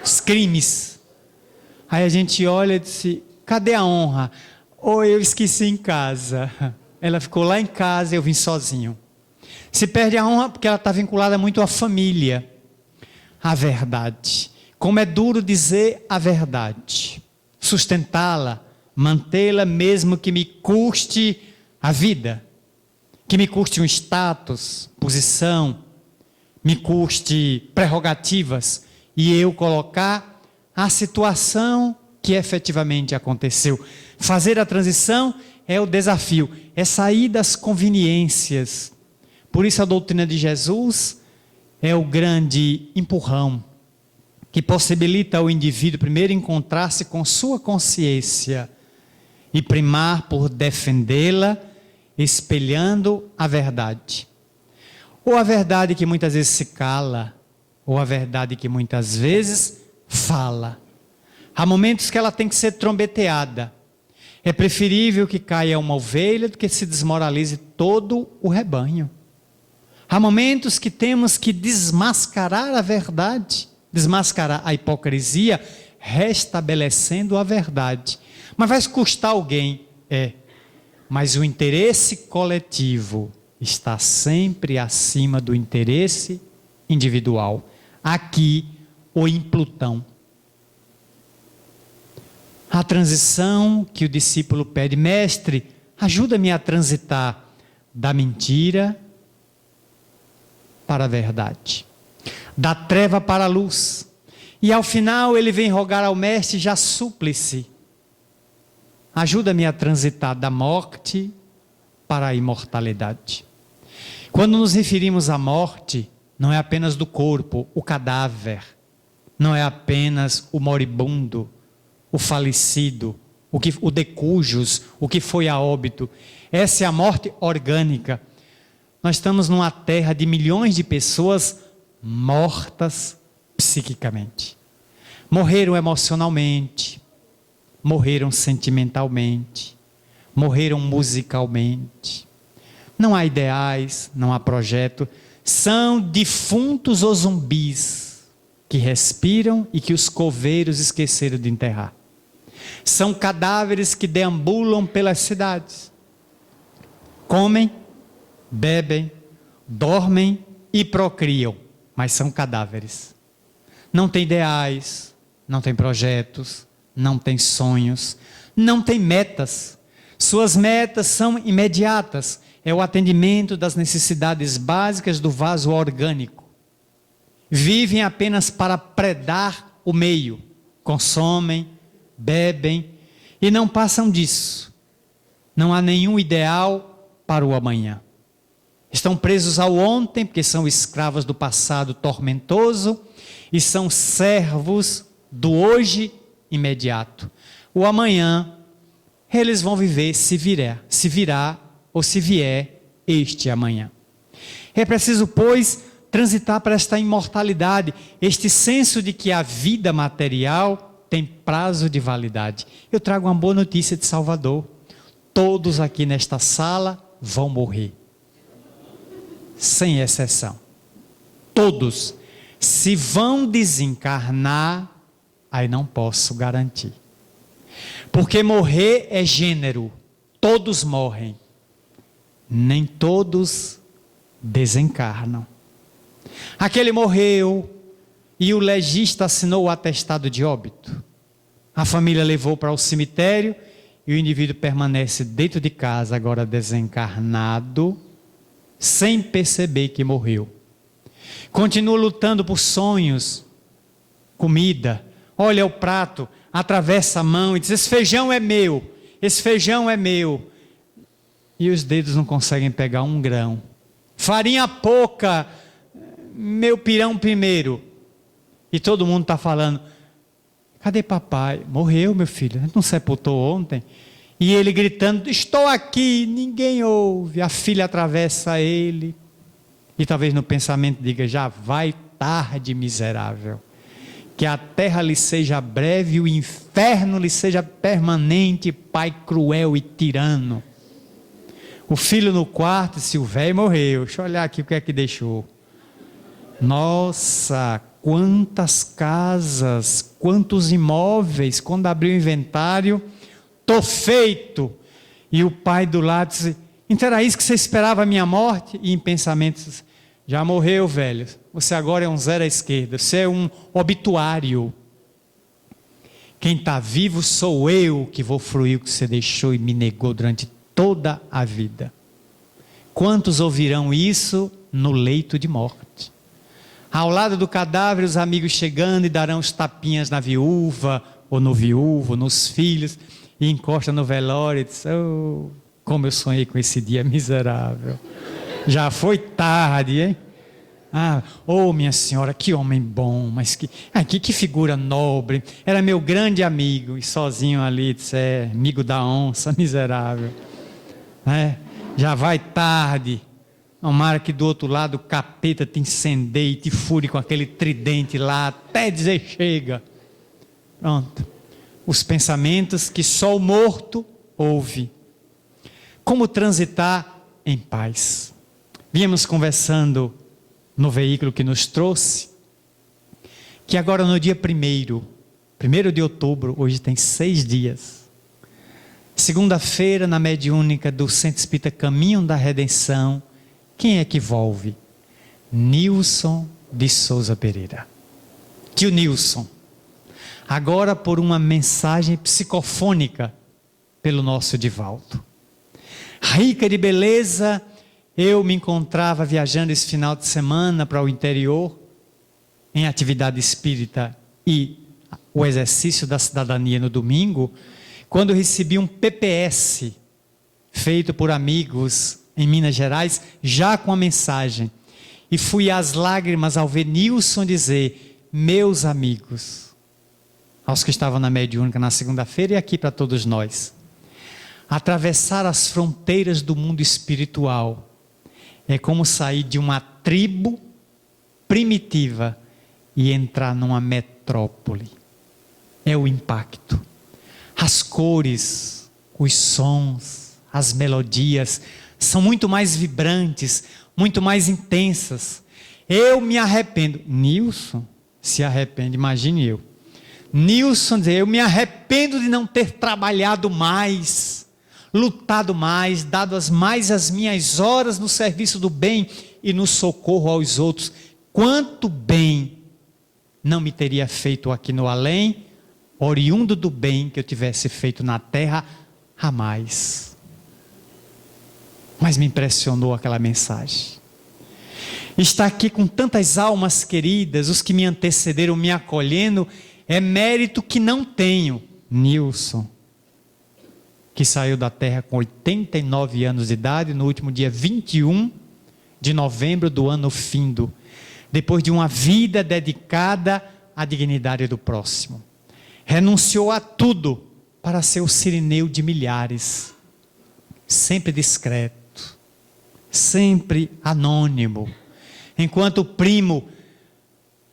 Os crimes. Aí a gente olha e diz: cadê a honra? Ou eu esqueci em casa. Ela ficou lá em casa e eu vim sozinho. Se perde a honra porque ela está vinculada muito à família. A verdade. Como é duro dizer a verdade. Sustentá-la, mantê-la mesmo que me custe a vida. Que me custe um status, posição, me custe prerrogativas. E eu colocar a situação que efetivamente aconteceu. Fazer a transição é o desafio, é sair das conveniências. Por isso a doutrina de Jesus é o grande empurrão que possibilita ao indivíduo primeiro encontrar-se com sua consciência e primar por defendê-la, espelhando a verdade. Ou a verdade que muitas vezes se cala, ou a verdade que muitas vezes fala. Há momentos que ela tem que ser trombeteada. É preferível que caia uma ovelha do que se desmoralize todo o rebanho. Há momentos que temos que desmascarar a verdade, desmascarar a hipocrisia, restabelecendo a verdade. Mas vai custar alguém? Mas o interesse coletivo está sempre acima do interesse individual. Aqui, ou em Plutão. A transição que o discípulo pede: mestre, ajuda-me a transitar da mentira para a verdade, da treva para a luz. E ao final ele vem rogar ao mestre já súplice: ajuda-me a transitar da morte para a imortalidade. Quando nos referimos à morte, não é apenas do corpo, o cadáver, não é apenas o moribundo, o falecido, o decujus, o que foi a óbito. Essa é a morte orgânica. Nós estamos numa terra de milhões de pessoas mortas psiquicamente. Morreram emocionalmente, morreram sentimentalmente, morreram musicalmente. Não há ideais, não há projeto. São defuntos ou zumbis que respiram e que os coveiros esqueceram de enterrar. São cadáveres que deambulam pelas cidades. Comem, bebem, dormem e procriam, mas são cadáveres. Não tem ideais, não tem projetos, não tem sonhos, não tem metas. Suas metas são imediatas. É o atendimento das necessidades básicas do vaso orgânico. Vivem apenas para predar o meio. Consomem, bebem e não passam disso. Não há nenhum ideal para o amanhã. Estão presos ao ontem, porque são escravos do passado tormentoso e são servos do hoje imediato. O amanhã, eles vão viver se virá ou se vier este amanhã. É preciso, pois, transitar para esta imortalidade, este senso de que a vida material tem prazo de validade. Eu trago uma boa notícia de Salvador. Todos aqui nesta sala vão morrer. Sem exceção. Todos. Se vão desencarnar, aí não posso garantir. Porque morrer é gênero. Todos morrem. Nem todos desencarnam. Aquele morreu e o legista assinou o atestado de óbito. A família levou para o cemitério e o indivíduo permanece dentro de casa, agora desencarnado, sem perceber que morreu. Continua lutando por sonhos, comida, olha o prato, atravessa a mão e diz: esse feijão é meu, esse feijão é meu. E os dedos não conseguem pegar um grão. Farinha pouca, meu pirão primeiro. E todo mundo está falando: cadê papai? Morreu, meu filho, a gente não sepultou ontem. E ele gritando: estou aqui, ninguém ouve. A filha atravessa ele. E talvez no pensamento diga: já vai tarde, miserável. Que a terra lhe seja breve e o inferno lhe seja permanente, pai cruel e tirano. O filho no quarto disse: o velho morreu. Deixa eu olhar aqui o que é que deixou. Nossa, quantas casas, quantos imóveis. Quando abriu o inventário, estou feito. E o pai do lado disse: então era isso que você esperava, a minha morte? E em pensamentos: já morreu, velho. Você agora é um zero à esquerda. Você é um obituário. Quem está vivo sou eu que vou fruir o que você deixou e me negou durante toda a vida. Quantos ouvirão isso no leito de morte? Ao lado do cadáver, os amigos chegando e darão os tapinhas na viúva, ou no viúvo, nos filhos, e encosta no velório e diz: oh, como eu sonhei com esse dia miserável. Já foi tarde, hein? Ah, oh minha senhora, que homem bom, mas que figura nobre, era meu grande amigo, e sozinho ali, disse: amigo da onça, miserável. Já vai tarde. Tomara que do outro lado o capeta te incendeie e te fure com aquele tridente lá, até dizer chega. Pronto. Os pensamentos que só o morto ouve. Como transitar em paz? Viemos conversando no veículo que nos trouxe, que agora no dia 1º de outubro, hoje tem 6 dias, segunda-feira, na mediúnica do Centro Espírita Caminho da Redenção, quem é que volve? Nilson de Souza Pereira. Tio Nilson, agora por uma mensagem psicofônica pelo nosso Divaldo. Rica de beleza, eu me encontrava viajando esse final de semana para o interior, em atividade espírita e o exercício da cidadania no domingo, quando recebi um PPS, feito por amigos em Minas Gerais, já com a mensagem. E fui às lágrimas ao ver Nilson dizer: meus amigos, aos que estavam na mediúnica na segunda-feira e aqui para todos nós, atravessar as fronteiras do mundo espiritual é como sair de uma tribo primitiva e entrar numa metrópole. É o impacto. As cores, os sons, as melodias são muito mais vibrantes, muito mais intensas. Eu me arrependo. Nilson se arrepende, imagine eu. Nilson diz: eu me arrependo de não ter trabalhado mais, lutado mais, dado mais as minhas horas no serviço do bem e no socorro aos outros. Quanto bem não me teria feito aqui no além, oriundo do bem que eu tivesse feito na terra a mais. Mas me impressionou aquela mensagem. Estar aqui com tantas almas queridas, os que me antecederam me acolhendo, é mérito que não tenho. Nilson, que saiu da terra com 89 anos de idade, no último dia 21 de novembro do ano findo, depois de uma vida dedicada à dignidade do próximo. Renunciou a tudo para ser o sirineu de milhares, sempre discreto, sempre anônimo, enquanto o primo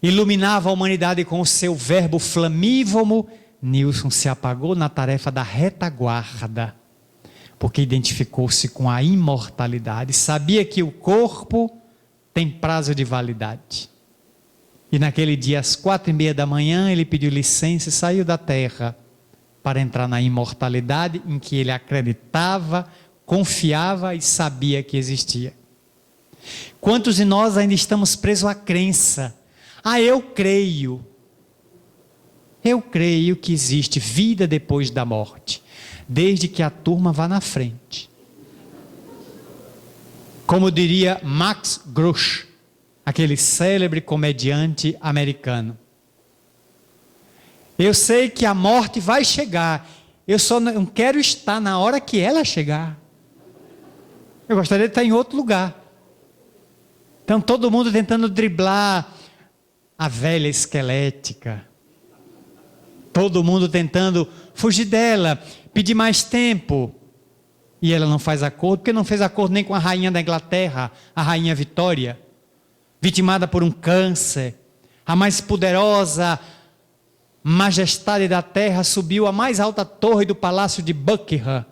iluminava a humanidade com o seu verbo flamívomo, Nilson se apagou na tarefa da retaguarda, porque identificou-se com a imortalidade, sabia que o corpo tem prazo de validade. E naquele dia, às 4:30 da manhã, ele pediu licença e saiu da terra para entrar na imortalidade em que ele acreditava, confiava e sabia que existia. Quantos de nós ainda estamos presos à crença? Eu creio que existe vida depois da morte, desde que a turma vá na frente. Como diria Max Grusch, aquele célebre comediante americano. Eu sei que a morte vai chegar, eu só não quero estar na hora que ela chegar. Eu gostaria de estar em outro lugar. Então todo mundo tentando driblar a velha esquelética. Todo mundo tentando fugir dela, pedir mais tempo. E ela não faz acordo, porque não fez acordo nem com a rainha da Inglaterra, a rainha Vitória, vitimada por um câncer. A mais poderosa majestade da terra subiu à mais alta torre do palácio de Buckingham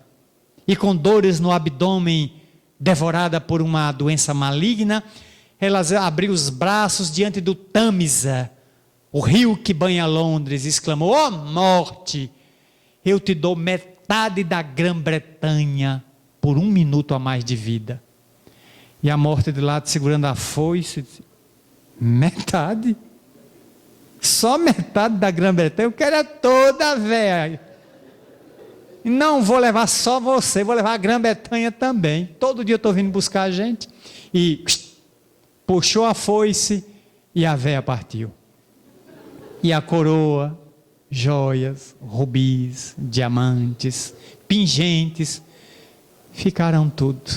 e com dores no abdômen, devorada por uma doença maligna, ela abriu os braços diante do Tâmisa, o rio que banha Londres, e exclamou: ó morte, eu te dou metade da Grã-Bretanha por 1 minuto a mais de vida. E a morte de lado segurando a foice, disse: metade? Só metade da Grã-Bretanha? Eu quero toda, velho. Não vou levar só você, vou levar a Grã-Bretanha também. Todo dia eu estou vindo buscar a gente. E puxou a foice e a véia partiu. E a coroa, joias, rubis, diamantes, pingentes, ficaram tudo.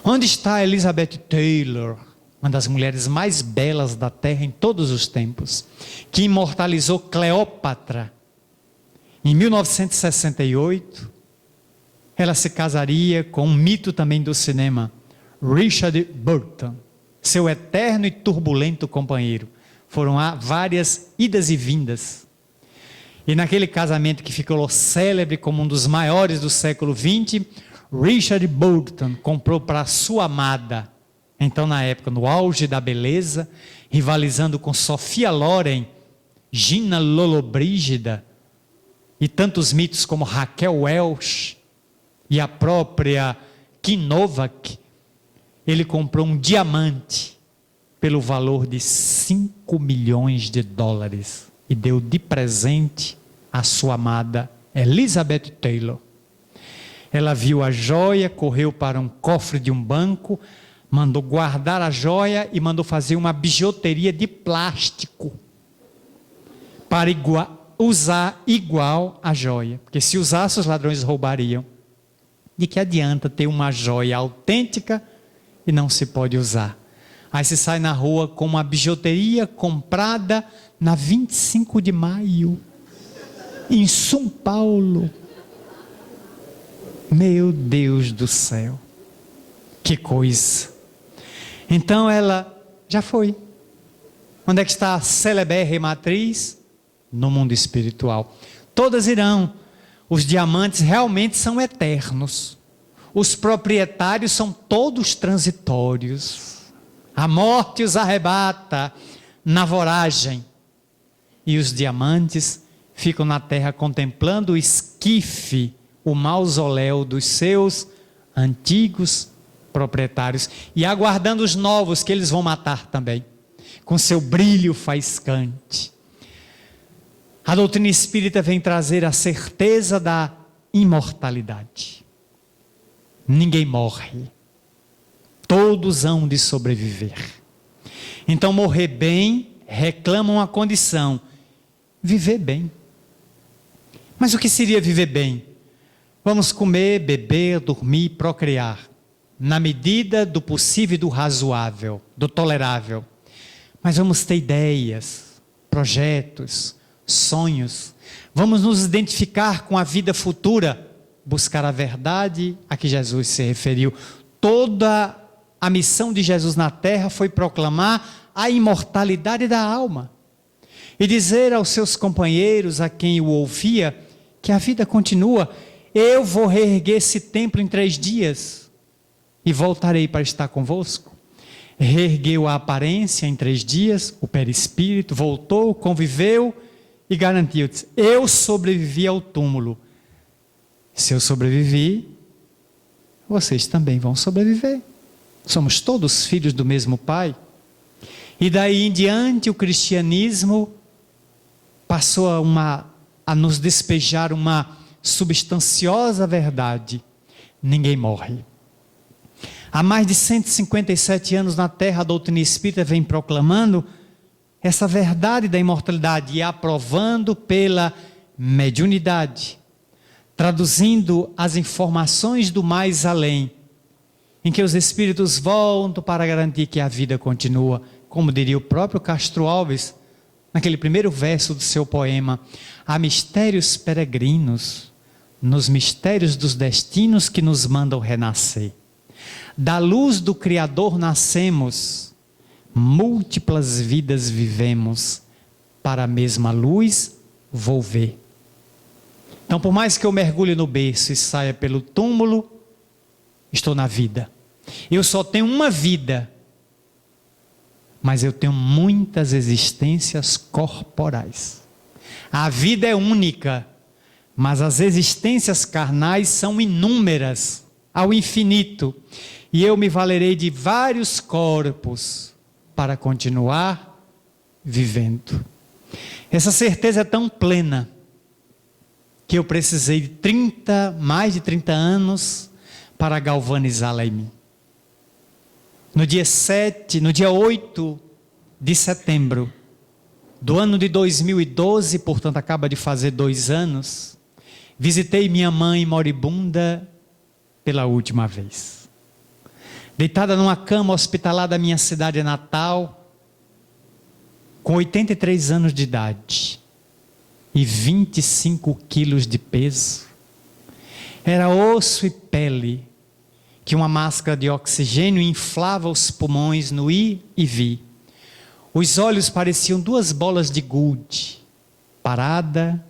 Onde está Elizabeth Taylor, uma das mulheres mais belas da terra em todos os tempos, que imortalizou Cleópatra? Em 1968, ela se casaria com um mito também do cinema, Richard Burton, seu eterno e turbulento companheiro. Foram várias idas e vindas. E naquele casamento que ficou célebre como um dos maiores do século XX, Richard Burton comprou para sua amada, então na época no auge da beleza, rivalizando com Sophia Loren, Gina Lollobrigida e tantos mitos como Raquel Welch e a própria Kim Novak, ele comprou um diamante pelo valor de $5 milhões e deu de presente à sua amada Elizabeth Taylor. Ela viu a joia, correu para um cofre de um banco, mandou guardar a joia e mandou fazer uma bijuteria de plástico para usar igual a joia, porque se usasse os ladrões roubariam. De que adianta ter uma joia autêntica e não se pode usar? Aí se sai na rua com uma bijuteria comprada na 25 de maio, em São Paulo. Meu Deus do céu, que coisa. Então ela já foi. Onde é que está a celebérrima atriz? No mundo espiritual. Todas irão. Os diamantes realmente são eternos. Os proprietários são todos transitórios. A morte os arrebata na voragem. E os diamantes ficam na terra contemplando o esquife, o mausoléu dos seus antigos proprietários e aguardando os novos que eles vão matar também, com seu brilho faiscante. A doutrina espírita vem trazer a certeza da imortalidade. Ninguém morre. Todos hão de sobreviver. Então morrer bem reclama uma condição: viver bem. Mas o que seria viver bem? Vamos comer, beber, dormir, procriar, na medida do possível e do razoável, do tolerável. Mas vamos ter ideias, projetos, sonhos. Vamos nos identificar com a vida futura, buscar a verdade a que Jesus se referiu. Toda a missão de Jesus na terra foi proclamar a imortalidade da alma. e dizer aos seus companheiros, a quem o ouvia, que a vida continua. Eu vou reerguer esse templo em 3 dias e voltarei para estar convosco. Reergueu a aparência em 3 dias, o perispírito voltou, conviveu e garantiu: eu sobrevivi ao túmulo. Se eu sobrevivi, vocês também vão sobreviver. Somos todos filhos do mesmo Pai. E daí em diante o cristianismo passou a nos despejar uma substanciosa verdade: ninguém morre. Há mais de 157 anos na Terra, a doutrina espírita vem proclamando essa verdade da imortalidade e aprovando pela mediunidade, traduzindo as informações do mais além, em que os espíritos voltam para garantir que a vida continua, como diria o próprio Castro Alves, naquele primeiro verso do seu poema: há mistérios peregrinos, nos mistérios dos destinos que nos mandam renascer. Da luz do Criador nascemos, múltiplas vidas vivemos, para a mesma luz volver. Então, por mais que eu mergulhe no berço e saia pelo túmulo, estou na vida. Eu só tenho uma vida, mas eu tenho muitas existências corporais. A vida é única, mas as existências carnais são inúmeras, ao infinito. E eu me valerei de vários corpos para continuar vivendo. Essa certeza é tão plena que eu precisei de mais de 30 anos para galvanizá-la em mim. No dia 8 de setembro do ano de 2012, portanto acaba de fazer 2 anos, visitei minha mãe moribunda pela última vez. Deitada numa cama hospitalar da minha cidade natal, com 83 anos de idade e 25 quilos de peso. Era osso e pele, que uma máscara de oxigênio inflava os pulmões no ir e vir. Os olhos pareciam 2 bolas de gude, parada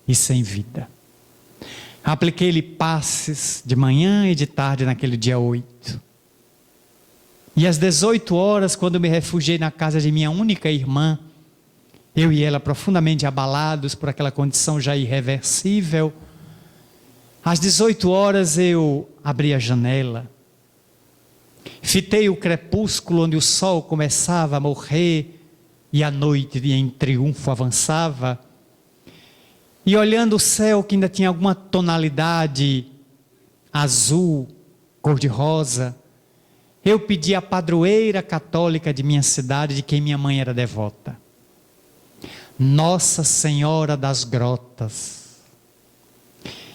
e sem vida. Apliquei-lhe passes de manhã e de tarde naquele dia 8. E às 18 horas, quando me refugiei na casa de minha única irmã, eu e ela profundamente abalados por aquela condição já irreversível, às 18 horas eu abri a janela, fitei o crepúsculo onde o sol começava a morrer e a noite em triunfo avançava, e olhando o céu que ainda tinha alguma tonalidade azul, cor-de-rosa, eu pedi à padroeira católica de minha cidade, de quem minha mãe era devota: Nossa Senhora das Grotas,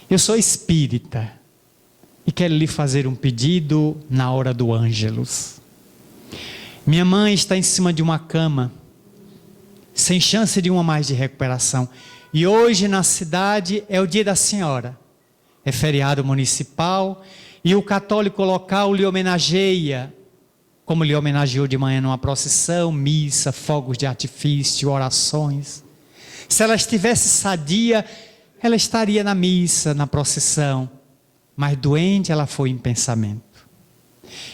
eu sou espírita e quero lhe fazer um pedido na hora do Ângelus. Minha mãe está em cima de uma cama, sem chance de uma mais de recuperação. E hoje na cidade é o dia da senhora, é feriado municipal, e o católico local lhe homenageia, como lhe homenageou de manhã numa procissão, missa, fogos de artifício, orações. Se ela estivesse sadia, ela estaria na missa, na procissão, mas doente ela foi em pensamento.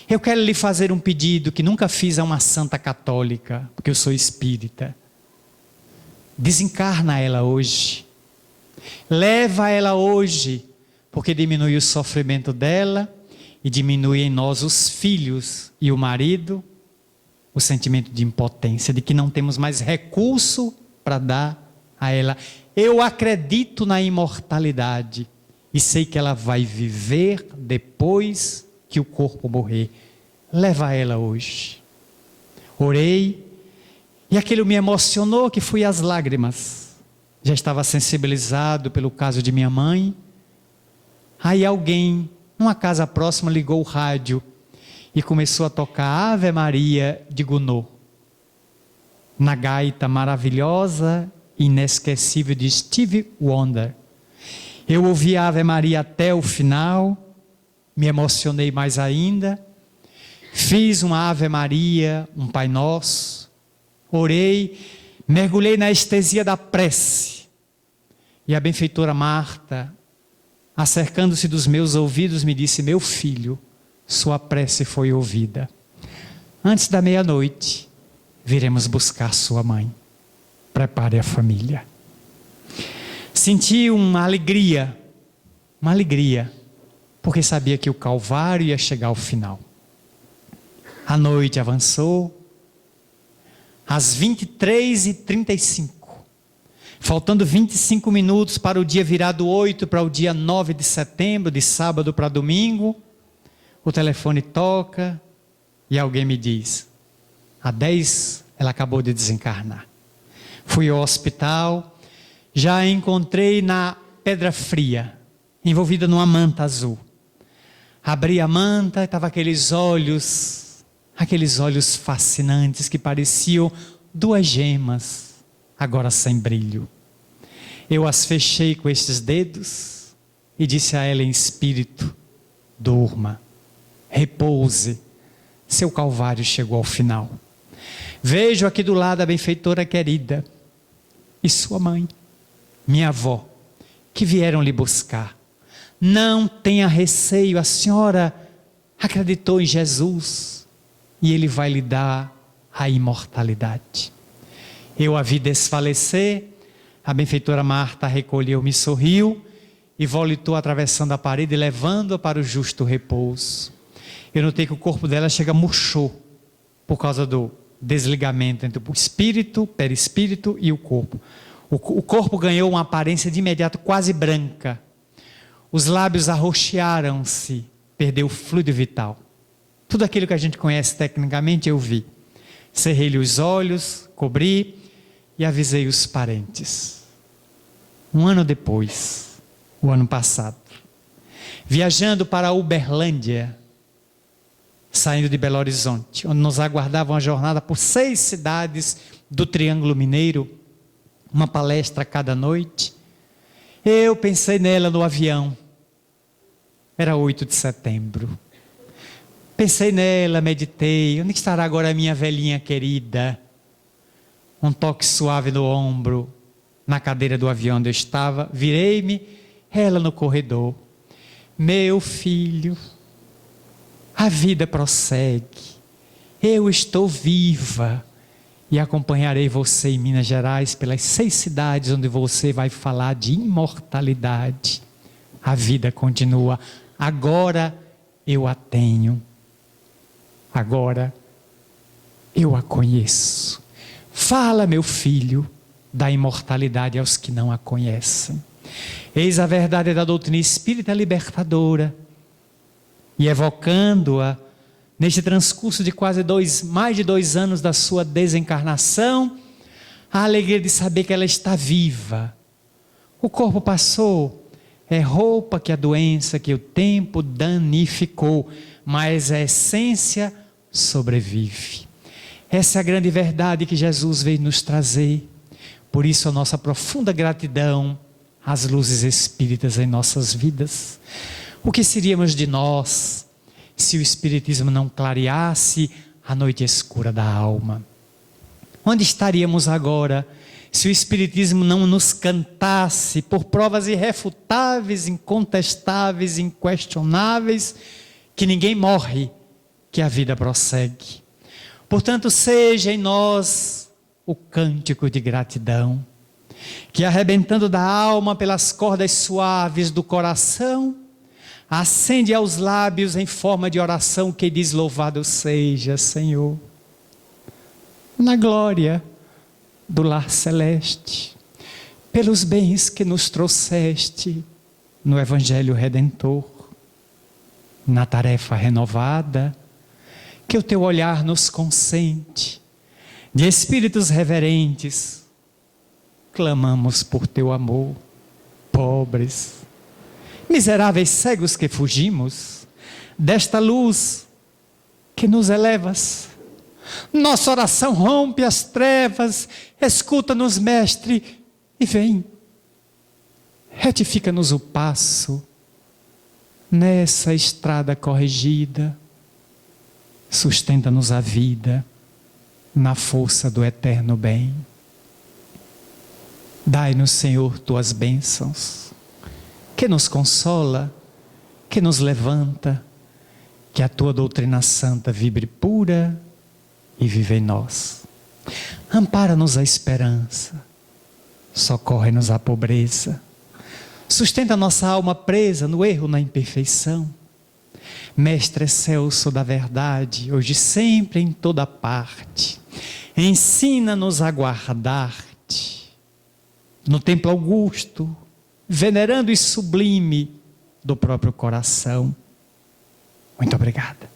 Eu quero lhe fazer um pedido que nunca fiz a uma santa católica, porque eu sou espírita. Desencarna ela hoje, leva ela hoje, porque diminui o sofrimento dela e diminui em nós os filhos e o marido, o sentimento de impotência, de que não temos mais recurso para dar a ela. Eu acredito na imortalidade e sei que ela vai viver depois que o corpo morrer. Leva ela hoje. Orei e aquilo me emocionou, que fui às lágrimas. Já estava sensibilizado pelo caso de minha mãe. Aí alguém, numa casa próxima, ligou o rádio e começou a tocar Ave Maria de Gounod, na gaita maravilhosa, inesquecível de Stevie Wonder. Eu ouvi a Ave Maria até o final, me emocionei mais ainda, fiz uma Ave Maria, um Pai Nosso, orei, Mergulhei na estesia da prece. E a benfeitora Marta, acercando-se dos meus ouvidos, me disse: meu filho, sua prece foi ouvida. Antes da meia-noite, viremos buscar sua mãe. Prepare a família. Senti uma alegria, porque sabia que o Calvário ia chegar ao final. A noite avançou. Às 23h35, faltando 25 minutos para o dia virar do 8 para o dia 9 de setembro, de sábado para domingo, o telefone toca e alguém me diz: às 10 ela acabou de desencarnar. Fui ao hospital, já a encontrei na Pedra Fria, envolvida numa manta azul. Abri a manta e estavam aqueles olhos fascinantes que pareciam duas gemas, agora sem brilho. Eu as fechei com estes dedos e disse a ela em espírito: durma, repouse, seu Calvário chegou ao final. Vejo aqui do lado a benfeitora querida e sua mãe, minha avó, que vieram lhe buscar. Não tenha receio, a senhora acreditou em Jesus e Ele vai lhe dar a imortalidade. Eu a vi desfalecer, a benfeitora Marta recolheu-me, sorriu e voltou atravessando a parede, levando-a para o justo repouso. Eu notei que o corpo dela murchou, por causa do desligamento entre o espírito, perispírito e o corpo. O corpo ganhou uma aparência de imediato quase branca. Os lábios arroxearam-se, perdeu o fluido vital. Tudo aquilo que a gente conhece tecnicamente eu vi. Cerrei-lhe os olhos, cobri e avisei os parentes. Um ano depois, o ano passado, viajando para Uberlândia, saindo de Belo Horizonte, onde nos aguardava uma jornada por 6 cidades do Triângulo Mineiro, uma palestra cada noite, eu pensei nela no avião. Era 8 de setembro. Pensei nela, meditei: onde estará agora a minha velhinha querida? Um toque suave no ombro, na cadeira do avião onde eu estava. Virei-me, ela no corredor: meu filho, a vida prossegue, eu estou viva e acompanharei você em Minas Gerais pelas 6 cidades onde você vai falar de imortalidade. A vida continua, agora eu a tenho. Agora eu a conheço. Fala, meu filho, da imortalidade aos que não a conhecem. Eis a verdade da doutrina espírita libertadora. E evocando-a neste transcurso de mais de 2 anos da sua desencarnação, a alegria de saber que ela está viva. O corpo passou, é roupa que a doença, que o tempo danificou, mas a essência sobrevive. Essa é a grande verdade que Jesus veio nos trazer. Por isso a nossa profunda gratidão às luzes espíritas em nossas vidas. O que seríamos de nós se o Espiritismo não clareasse a noite escura da alma? Onde estaríamos agora se o Espiritismo não nos cantasse por provas irrefutáveis, incontestáveis, inquestionáveis, que ninguém morre, que a vida prossegue? Portanto, seja em nós o cântico de gratidão, que arrebentando da alma pelas cordas suaves do coração, acende aos lábios em forma de oração que diz: louvado seja, Senhor, na glória do lar celeste, pelos bens que nos trouxeste no Evangelho Redentor, na tarefa renovada que o teu olhar nos consente. De espíritos reverentes, clamamos por teu amor, pobres, miseráveis cegos que fugimos desta luz que nos elevas. Nossa oração rompe as trevas, escuta-nos, Mestre, e vem, retifica-nos o passo nessa estrada corrigida, sustenta-nos a vida na força do eterno bem. Dai-nos, Senhor, tuas bênçãos, que nos consola, que nos levanta, que a tua doutrina santa vibre pura e vive em nós. Ampara-nos a esperança, socorre-nos a pobreza, sustenta nossa alma presa no erro, na imperfeição. Mestre excelso da verdade, hoje e sempre em toda parte, ensina-nos a guardar-te no templo augusto, venerando e sublime do próprio coração. Muito obrigada.